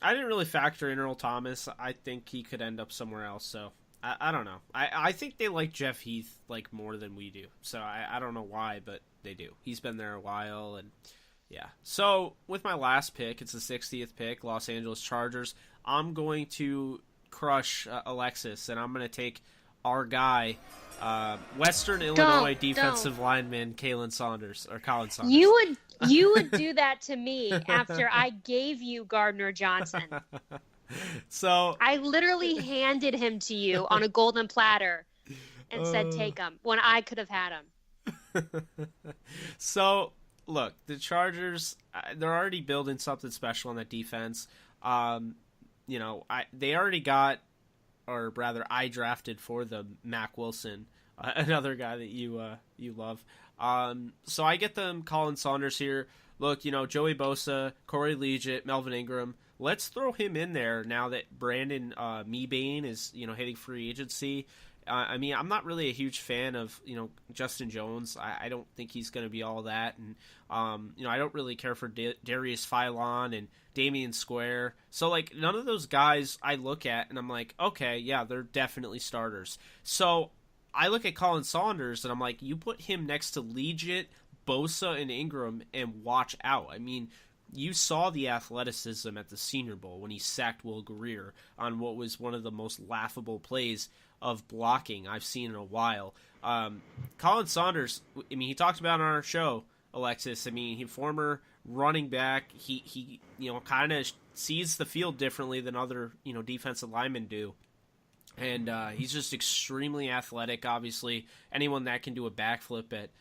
Speaker 1: didn't really factor in Earl Thomas. I think he could end up somewhere else, so I don't know. I think they like Jeff Heath like more than we do, so I don't know why, but they do. He's been there a while, and yeah. So with my last pick, it's the 60th pick, Los Angeles Chargers. I'm going to crush Alexis, and I'm going to take our guy, Western Illinois defensive lineman Colin Saunders.
Speaker 4: You would do that to me after I gave you Gardner Johnson.
Speaker 1: So
Speaker 4: I literally handed him to you on a golden platter and said, take him, when I could have had him.
Speaker 1: So, look, the Chargers, they're already building something special on that defense. They already got, or rather, I drafted for them Mac Wilson, another guy that you love. So I get them Colin Saunders here. Look, Joey Bosa, Corey Liuget, Melvin Ingram. Let's throw him in there now that Brandon Mebane is, hitting free agency. I mean, I'm not really a huge fan of, Justin Jones. I don't think he's going to be all that. And, I don't really care for Darius Philon and Damian Square. So, like, none of those guys I look at and I'm like, okay, yeah, they're definitely starters. So I look at Colin Saunders and I'm like, you put him next to Liuget, Bosa, and Ingram and watch out. I mean, you saw the athleticism at the Senior Bowl when he sacked Will Greer on what was one of the most laughable plays of blocking I've seen in a while. Colin Saunders, I mean, he talked about on our show, Alexis. I mean, he former running back. He kind of sees the field differently than other, defensive linemen do. And he's just extremely athletic, obviously. Anyone that can do a backflip at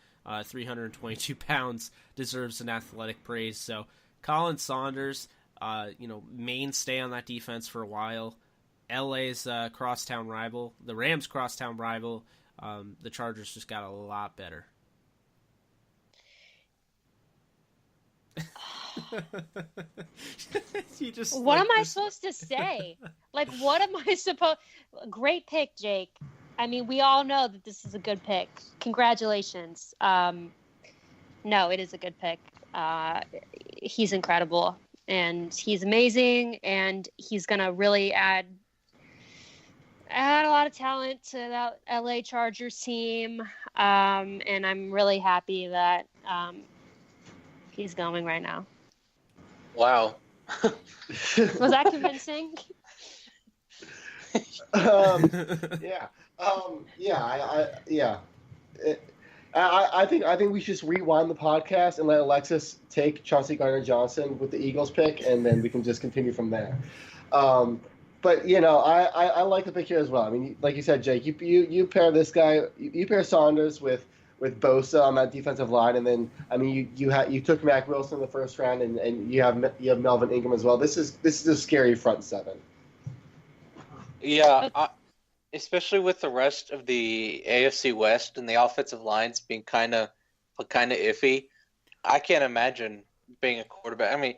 Speaker 1: 322 pounds deserves an athletic praise. So Colin Saunders, mainstay on that defense for a while. LA's crosstown rival, the Rams' crosstown rival. The Chargers just got a lot better.
Speaker 4: What am I supposed to say? Like, what am I supposed? Great pick, Jake. I mean, we all know that this is a good pick. Congratulations. No, it is a good pick. He's incredible, and he's amazing, and he's gonna really add a lot of talent to that LA Chargers team. And I'm really happy that he's going right now.
Speaker 5: Wow.
Speaker 4: Was that convincing?
Speaker 3: I think we should just rewind the podcast and let Alexis take Chauncey Gardner-Johnson with the Eagles pick, and then we can just continue from there. But I like the pick here as well. I mean, like you said, Jake, you pair this guy, you pair Saunders with Bosa on that defensive line, and then I mean you took Mac Wilson in the first round, and you have Melvin Ingram as well. This is a scary front seven.
Speaker 5: Yeah, especially with the rest of the AFC West and the offensive lines being kind of iffy. I can't imagine being a quarterback. I mean,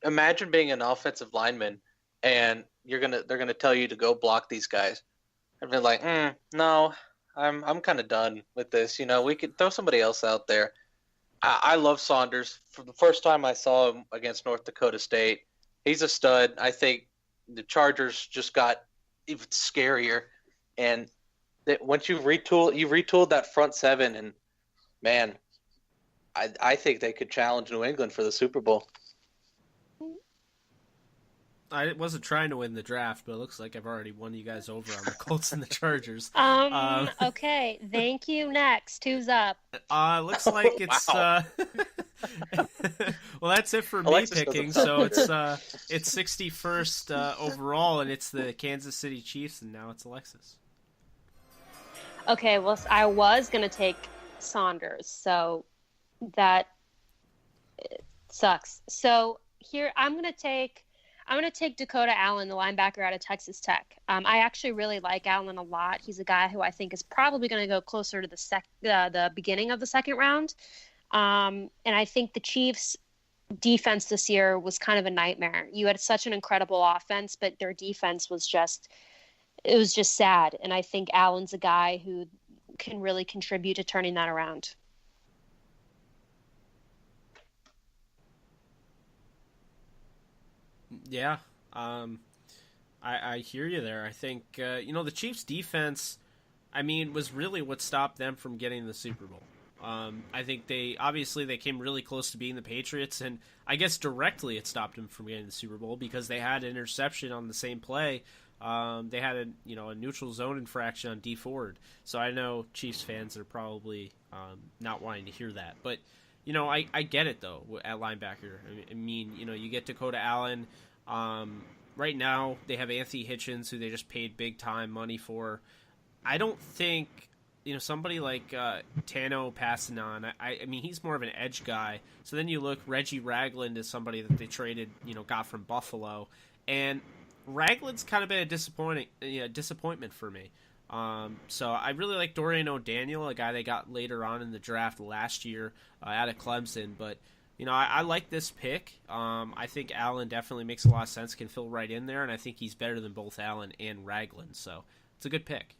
Speaker 5: imagine being an offensive lineman and they're gonna tell you to go block these guys. I'd be like, no, I'm kind of done with this. We could throw somebody else out there. I love Saunders. For the first time I saw him against North Dakota State, he's a stud. I think the Chargers just got even scarier, and that once you retooled that front seven, and man, I think they could challenge New England for the Super Bowl.
Speaker 1: I wasn't trying to win the draft, but it looks like I've already won you guys over on the Colts and the Chargers.
Speaker 4: Okay, thank you. Next, who's up?
Speaker 1: Looks like it's
Speaker 5: Wow.
Speaker 1: Well, that's it for
Speaker 5: Alexis
Speaker 1: me picking.
Speaker 5: doesn't
Speaker 1: So it's 61st overall, and it's the Kansas City Chiefs, and now it's Alexis.
Speaker 4: Okay, well, I was gonna take Saunders, so that sucks. So here, I'm gonna take Dakota Allen, the linebacker out of Texas Tech. I actually really like Allen a lot. He's a guy who I think is probably going to go closer to the beginning of the second round. And I think the Chiefs' defense this year was kind of a nightmare. You had such an incredible offense, but their defense was just sad. And I think Allen's a guy who can really contribute to turning that around.
Speaker 1: Yeah, I hear you there. I think the Chiefs' defense, I mean, was really what stopped them from getting the Super Bowl. I think they came really close to beating the Patriots, and I guess directly it stopped them from getting the Super Bowl because they had an interception on the same play. They had a neutral zone infraction on D Ford. So I know Chiefs fans are probably not wanting to hear that, but I get it though at linebacker. I mean, you get Dakota Allen. Right now they have Anthony Hitchens, who they just paid big time money for. I don't think somebody like Tano Passanon. I mean, he's more of an edge guy. So then you look, Reggie Ragland is somebody that they traded, got from Buffalo, and Ragland's kind of been a disappointment for me. So I really like Dorian O'Daniel, a guy they got later on in the draft last year out of Clemson. But I like this pick. I think Allen definitely makes a lot of sense, can fill right in there, and I think he's better than both Allen and Ragland. So it's a good pick.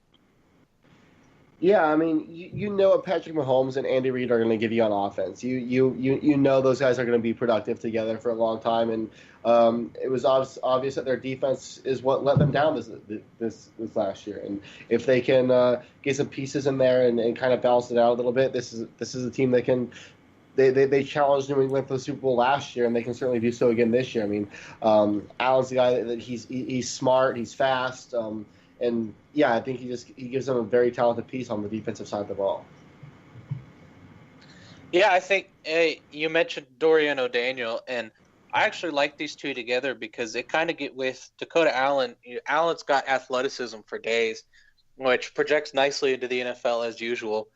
Speaker 3: Yeah, I mean, you know what Patrick Mahomes and Andy Reid are going to give you on offense. You know those guys are going to be productive together for a long time, and it was obvious that their defense is what let them down this last year. And if they can get some pieces in there and kind of balance it out a little bit, this is a team that can. They challenged New England for the Super Bowl last year, and they can certainly do so again this year. I mean, Allen's the guy that he's smart, he's fast. And yeah, I think he gives them a very talented piece on the defensive side of the ball.
Speaker 5: Yeah, I think you mentioned Dorian O'Daniel, and I actually like these two together because they kind of get with Dakota Allen. Allen's got athleticism for days, which projects nicely into the NFL as usual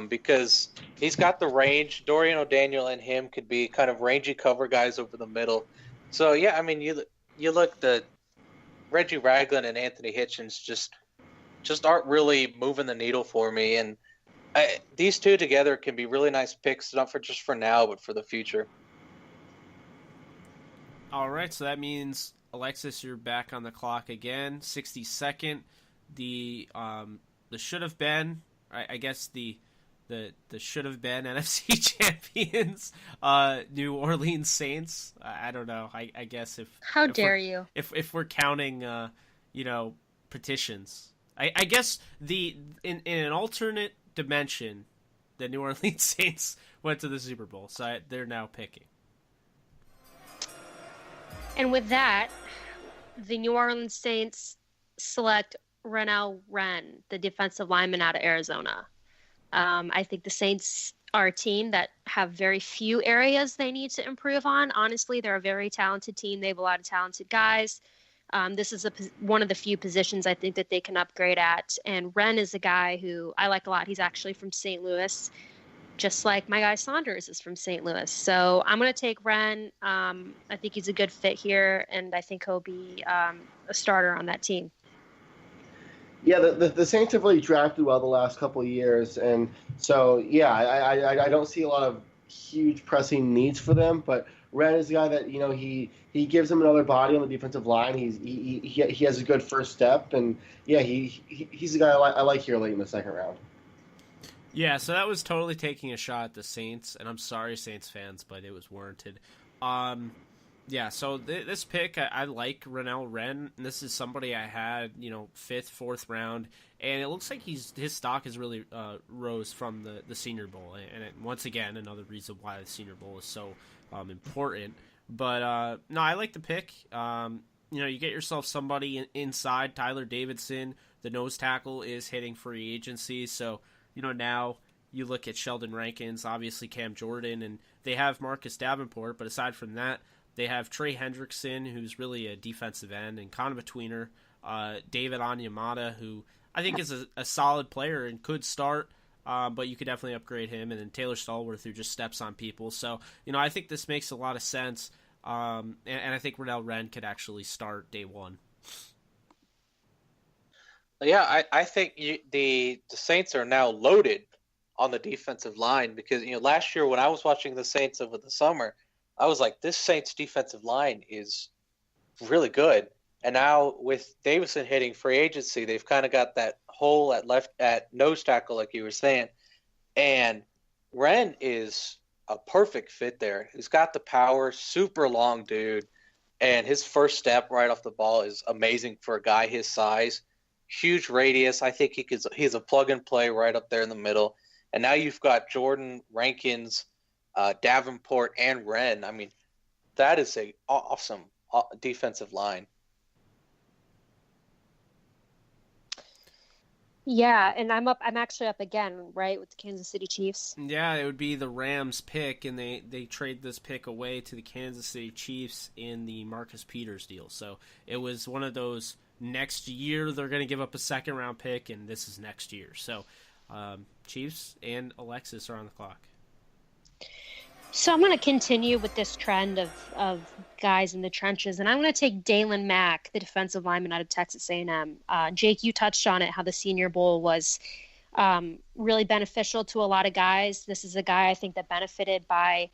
Speaker 5: because he's got the range. Dorian O'Daniel and him could be kind of rangy cover guys over the middle. So, yeah, I mean, you look the Reggie Ragland and Anthony Hitchens just aren't really moving the needle for me, and these two together can be really nice picks, not just for now, but for the future.
Speaker 1: All right, so that means Alexis, you're back on the clock again. 62nd, the should have been, I guess the should have been NFC champions, New Orleans Saints. I don't know. I guess
Speaker 4: how dare you?
Speaker 1: If we're counting, petitions, I guess in an alternate dimension, the New Orleans Saints went to the Super Bowl, so they're now picking.
Speaker 4: And with that, the New Orleans Saints select Renell Wren, the defensive lineman out of Arizona. I think the Saints are a team that have very few areas they need to improve on. Honestly, they're a very talented team. They have a lot of talented guys. This is one of the few positions I think that they can upgrade at. And Wren is a guy who I like a lot. He's actually from St. Louis, just like my guy Saunders is from St. Louis. So I'm going to take Wren. I think he's a good fit here, and I think he'll be a starter on that team.
Speaker 3: Yeah, the Saints have really drafted well the last couple of years, and so yeah, I don't see a lot of huge pressing needs for them. But Wren is the guy that he gives them another body on the defensive line. He has a good first step, and yeah, he's the guy I like here late in the second round.
Speaker 1: Yeah, so that was totally taking a shot at the Saints, and I'm sorry, Saints fans, but it was warranted. Yeah, so this pick, I like Renell Wren. And this is somebody I had, fifth, fourth round, and it looks like his stock has really rose from the Senior Bowl. And once again, another reason why the Senior Bowl is so important. But no, I like the pick. You get yourself somebody inside. Tyler Davidson, the nose tackle, is hitting free agency. So, now you look at Sheldon Rankins, obviously Cam Jordan, and they have Marcus Davenport. But aside from that, they have Trey Hendrickson, who's really a defensive end, and kind of a tweener. David Onyemata, who I think is a solid player and could start, but you could definitely upgrade him. And then Taylor Stallworth, who just steps on people. So, I think this makes a lot of sense. And I think Renell Wren could actually start day one.
Speaker 5: Yeah, I think the Saints are now loaded on the defensive line because, last year when I was watching the Saints over the summer, I was like, this Saints defensive line is really good. And now with Davison hitting free agency, they've kind of got that hole at nose tackle, like you were saying. And Wren is a perfect fit there. He's got the power, super long dude. And his first step right off the ball is amazing for a guy his size. Huge radius. I think he's a plug and play right up there in the middle. And now you've got Jordan, Rankins, Davenport, and Wren. I mean, that is a awesome defensive line.
Speaker 4: Yeah, and I'm actually up again, right, with the Kansas City Chiefs.
Speaker 1: Yeah, it would be the Rams pick, and they trade this pick away to the Kansas City Chiefs in the Marcus Peters deal. So it was one of those next year they're going to give up a second round pick, and this is next year. So Chiefs and Alexis are on the clock.
Speaker 4: So I'm going to continue with this trend of guys in the trenches, and I'm going to take Dalen Mack, the defensive lineman out of Texas A&M. Jake, you touched on it, how the Senior Bowl was really beneficial to a lot of guys. This is a guy I think that benefited by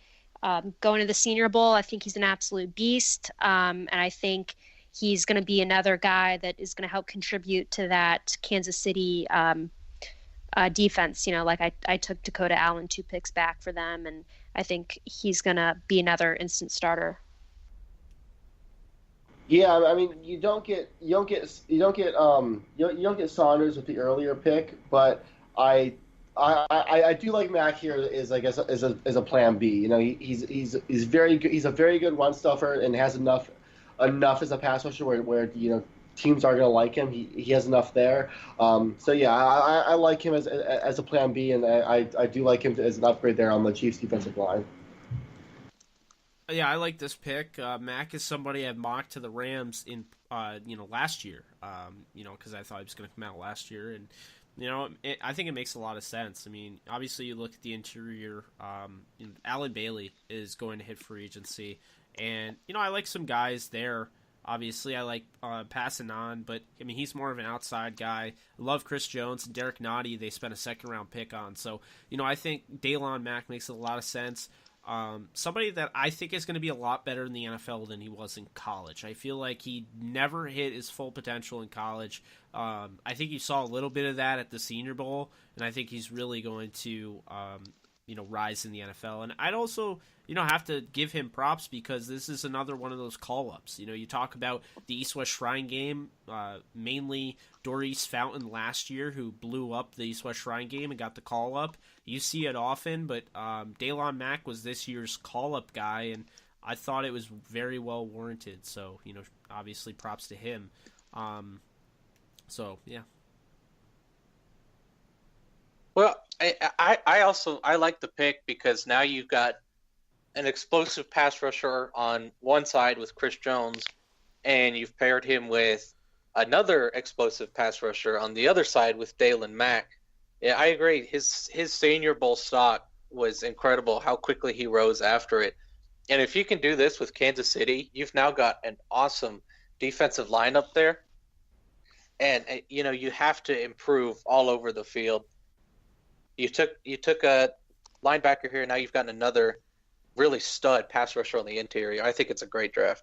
Speaker 4: going to the Senior Bowl. I think he's an absolute beast, and I think he's going to be another guy that is going to help contribute to that Kansas City defense. Like I took Dakota Allen 2 picks back for them, and I think he's gonna be another instant starter.
Speaker 3: Yeah, I mean, you don't get Saunders with the earlier pick, but I do like Mack here as a plan B. He's very good. He's a very good run stuffer and has enough as a pass rusher where teams are going to like him. He has enough there. So yeah, I like him as a plan B, and I do like him as an upgrade there on the Chiefs defensive line.
Speaker 1: Yeah, I like this pick. Mack is somebody I mocked to the Rams in last year. Because I thought he was going to come out last year, and I think it makes a lot of sense. I mean, obviously you look at the interior. Alan Bailey is going to hit free agency, and I like some guys there. Obviously, I like passing on, but I mean, he's more of an outside guy. I love Chris Jones and Derek Nottie. They spent a second-round pick on. So, I think Dalen Mack makes a lot of sense. Somebody that I think is going to be a lot better in the NFL than he was in college. I feel like he never hit his full potential in college. I think you saw a little bit of that at the Senior Bowl, and I think he's really going to, rise in the NFL. And I'd also have to give him props because this is another one of those call-ups. You talk about the East-West Shrine game, mainly Doris Fountain last year, who blew up the East-West Shrine game and got the call-up. You see it often, but Dalen Mack was this year's call-up guy, and I thought it was very well warranted. So, obviously props to him. So, yeah.
Speaker 5: Well, I like the pick because now you've got an explosive pass rusher on one side with Chris Jones, and you've paired him with another explosive pass rusher on the other side with Dalen Mack. Yeah, I agree. His Senior Bowl stock was incredible, how quickly he rose after it. And if you can do this with Kansas City, you've now got an awesome defensive line up there. And, you have to improve all over the field. You took a linebacker here, now you've got another really stud pass rusher on the interior. I think it's a great draft.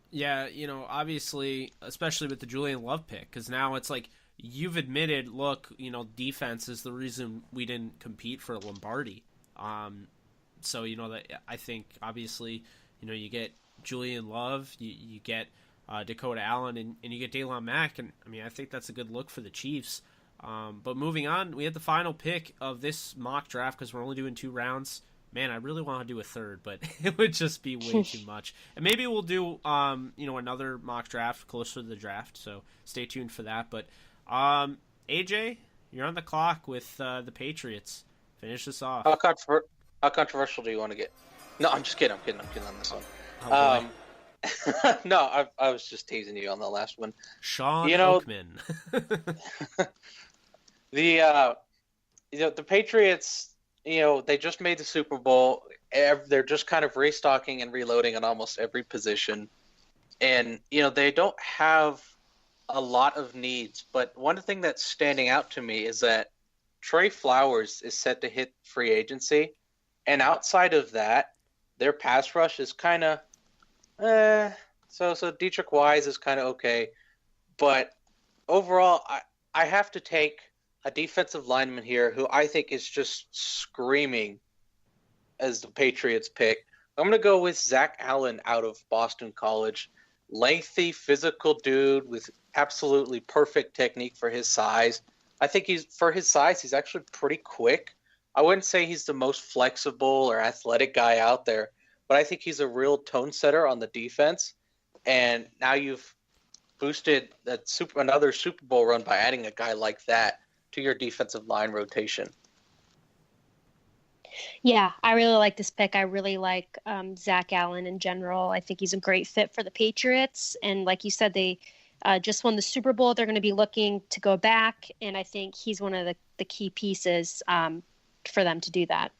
Speaker 1: Yeah, obviously, especially with the Julian Love pick, because now it's like you've admitted, look, defense is the reason we didn't compete for Lombardi. So, that I think, obviously, You get Julian Love, you get Dakota Allen, and you get Daylon Mack, and I mean, I think that's a good look for the Chiefs. But moving on, we had the final pick of this mock draft because we're only doing 2 rounds. Man, I really want to do a third, but it would just be way too much. And maybe we'll do, another mock draft closer to the draft. So stay tuned for that. But AJ, you're on the clock with the Patriots. Finish this off.
Speaker 5: How controversial do you want to get? No, I'm just kidding. I'm kidding on this one. No, I was just teasing you on the last one.
Speaker 1: Sean Oakman.
Speaker 5: The Patriots. They just made the Super Bowl. They're just kind of restocking and reloading on almost every position. And, they don't have a lot of needs. But one thing that's standing out to me is that Trey Flowers is set to hit free agency. And outside of that, their pass rush is kind of, So Dietrich Wise is kind of okay. But overall, I have to take a defensive lineman here who I think is just screaming as the Patriots pick. I'm going to go with Zach Allen out of Boston College. Lengthy, physical dude with absolutely perfect technique for his size. I think for his size, he's actually pretty quick. I wouldn't say he's the most flexible or athletic guy out there, but I think he's a real tone setter on the defense. And now you've boosted another Super Bowl run by adding a guy like that to your defensive line rotation.
Speaker 4: Yeah, I really like this pick. I really like Zach Allen in general. I think he's a great fit for the Patriots. And like you said, they just won the Super Bowl. They're going to be looking to go back. And I think he's one of the key pieces for them to do that.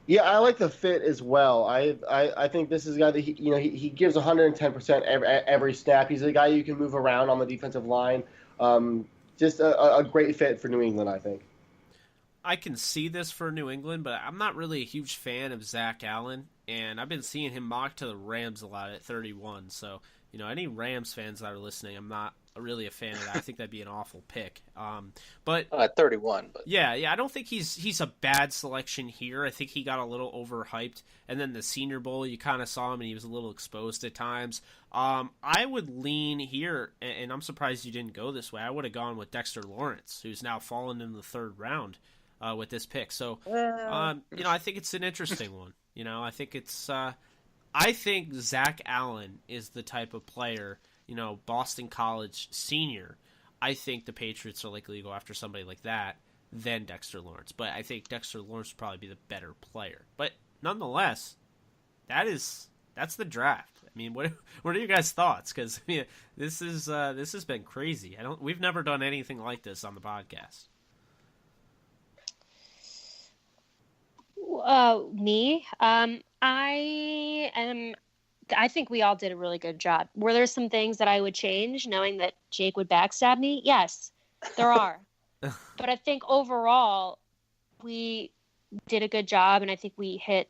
Speaker 3: Yeah, I like the fit as well. I think this is a guy that he gives 110% every snap. He's a guy you can move around on the defensive line. Just a great fit for New England, I think.
Speaker 1: I can see this for New England, but I'm not really a huge fan of Zach Allen, and I've been seeing him mocked to the Rams a lot at 31. So, any Rams fans that are listening, I'm not really a fan of that. I think that'd be an awful pick. But
Speaker 5: at 31, but
Speaker 1: yeah, I don't think he's a bad selection here. I think he got a little overhyped, and then the Senior Bowl, you kind of saw him, and he was a little exposed at times. I would lean here, and I'm surprised you didn't go this way. I would have gone with Dexter Lawrence, who's now fallen in the 3rd round with this pick. So, I think it's an interesting one. I think it's. I think Zach Allen is the type of player. Boston College senior. I think the Patriots are likely to go after somebody like that than Dexter Lawrence. But I think Dexter Lawrence would probably be the better player. But nonetheless, that's the draft. I mean, what are your guys' thoughts? Because this has been crazy. We've never done anything like this on the podcast.
Speaker 4: Me, I think we all did a really good job. Were there some things that I would change, knowing that Jake would backstab me? Yes, there are. But I think overall, we did a good job, and I think we hit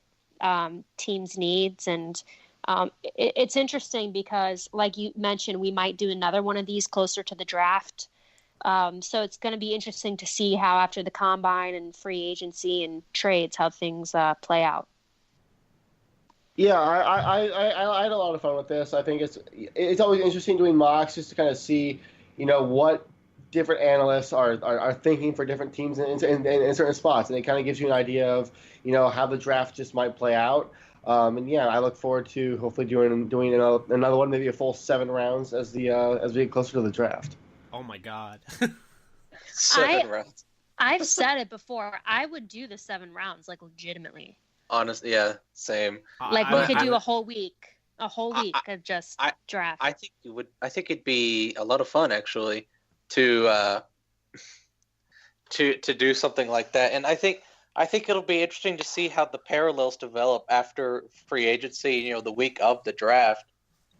Speaker 4: teams' needs. And it's interesting because, like you mentioned, we might do another one of these closer to the draft. So it's going to be interesting to see how after the combine and free agency and trades, how things play out.
Speaker 3: Yeah, I had a lot of fun with this. I think it's always interesting doing mocks just to kind of see, what different analysts are thinking for different teams in certain spots, and it kind of gives you an idea of, how the draft just might play out. And yeah, I look forward to hopefully doing another one, maybe a full 7 rounds as we get closer to the draft.
Speaker 1: Oh my God.
Speaker 5: 7 rounds.
Speaker 4: I've said it before. I would do the 7 rounds, like legitimately.
Speaker 5: Honestly, yeah, same.
Speaker 4: Like we could do a whole week of just draft.
Speaker 5: I think you would. I think it'd be a lot of fun actually to do something like that. And I think it'll be interesting to see how the parallels develop after free agency. The week of the draft.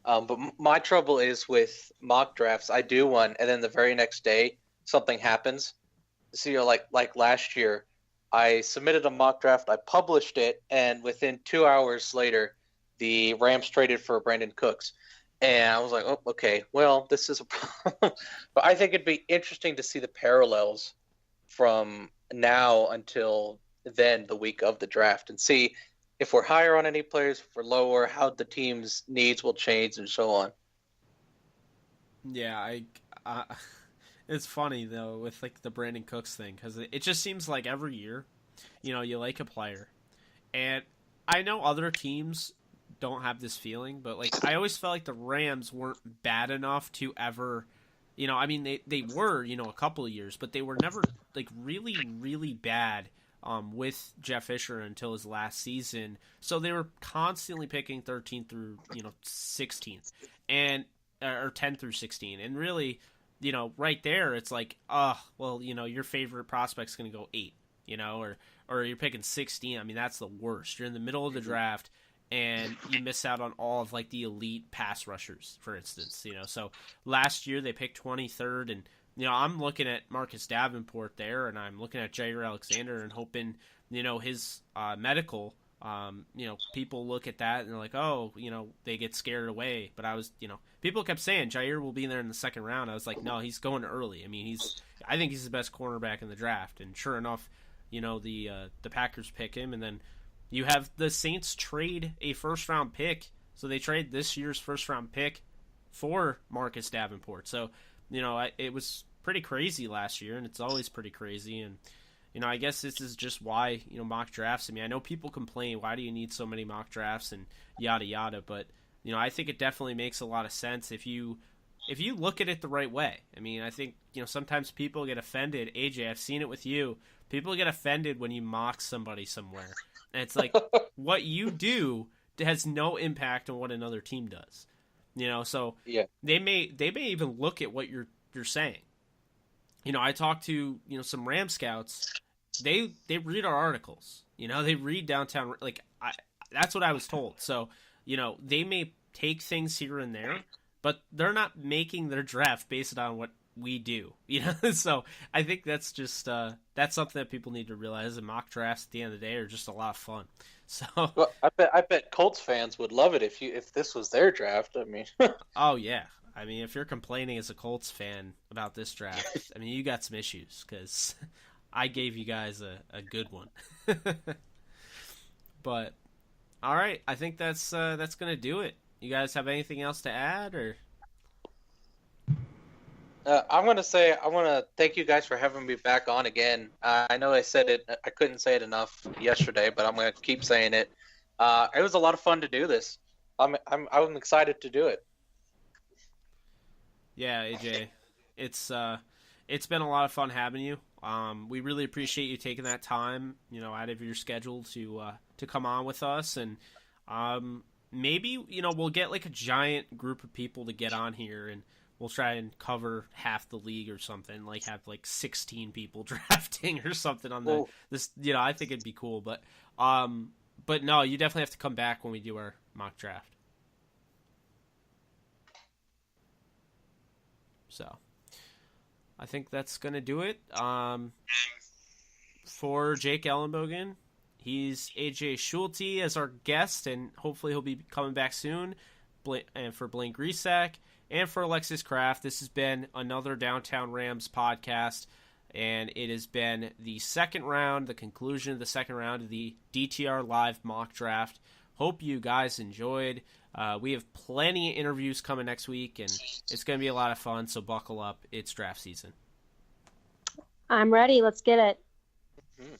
Speaker 5: But my trouble is with mock drafts. I do one, and then the very next day something happens. So like last year. I submitted a mock draft, I published it, and within 2 hours later, the Rams traded for Brandon Cooks. And I was like, oh, okay, well, this is a problem. But I think it'd be interesting to see the parallels from now until then, the week of the draft, and see if we're higher on any players, if we're lower, how the team's needs will change, and so on.
Speaker 1: Yeah, it's funny though with like the Brandon Cooks thing because it just seems like every year, you like a player, and I know other teams don't have this feeling, but like I always felt like the Rams weren't bad enough to ever, I mean they were a couple of years, but they were never like really really bad with Jeff Fisher until his last season. So they were constantly picking 13th through 16th and or 10 through 16, and really right there it's like well your favorite prospect's going to go 8, or you're picking 16. I mean that's the worst. You're in the middle of the draft and you miss out on all of like the elite pass rushers, for instance. So last year they picked 23rd, and I'm looking at Marcus Davenport there, and I'm looking at Jair Alexander and hoping his medical. People look at that and they're like, oh, they get scared away. But I was, people kept saying Jair will be there in the second round. I was like, no, he's going early. I mean, I think he's the best cornerback in the draft. And sure enough, the Packers pick him, and then you have the Saints trade a first-round pick. So they trade this year's first-round pick for Marcus Davenport. So, it was pretty crazy last year, and it's always pretty crazy. And, I guess this is just why, mock drafts. I mean, I know people complain, why do you need so many mock drafts and yada yada, but, I think it definitely makes a lot of sense if you look at it the right way. I mean, I think, sometimes people get offended. AJ, I've seen it with you. People get offended when you mock somebody somewhere. And it's like, what you do has no impact on what another team does. So
Speaker 5: yeah.
Speaker 1: they may even look at what you're saying. I talked to, some Ram scouts. They read our articles. They read downtown. Like that's what I was told. So, they may take things here and there, but they're not making their draft based on what we do. So I think that's just that's something that people need to realize. And mock drafts at the end of the day are just a lot of fun. So
Speaker 5: well, I bet Colts fans would love it if this was their draft. I mean,
Speaker 1: oh yeah. I mean, if you're complaining as a Colts fan about this draft, I mean, you got some issues because I gave you guys a good one. But all right, I think that's gonna do it. You guys have anything else to add, or?
Speaker 5: I want to thank you guys for having me back on again. I know I said it, I couldn't say it enough yesterday, but I'm going to keep saying it. It was a lot of fun to do this. I'm excited to do it.
Speaker 1: Yeah, AJ, it's been a lot of fun having you. We really appreciate you taking that time, out of your schedule to come on with us, and maybe we'll get like a giant group of people to get on here, and we'll try and cover half the league or something, like have like 16 people drafting or something on this. I think it'd be cool, but no, you definitely have to come back when we do our mock draft. So I think that's going to do it. For Jake Ellenbogen, he's AJ Schulte as our guest, and hopefully he'll be coming back soon. And for Blaine Grisak and for Alexis Kraft, this has been another Downtown Rams podcast, and it has been the second round, the conclusion of the second round of the DTR Live mock draft. Hope you guys enjoyed. We have plenty of interviews coming next week, and it's going to be a lot of fun, so buckle up. It's draft season.
Speaker 4: I'm ready. Let's get it.
Speaker 5: Mm-hmm.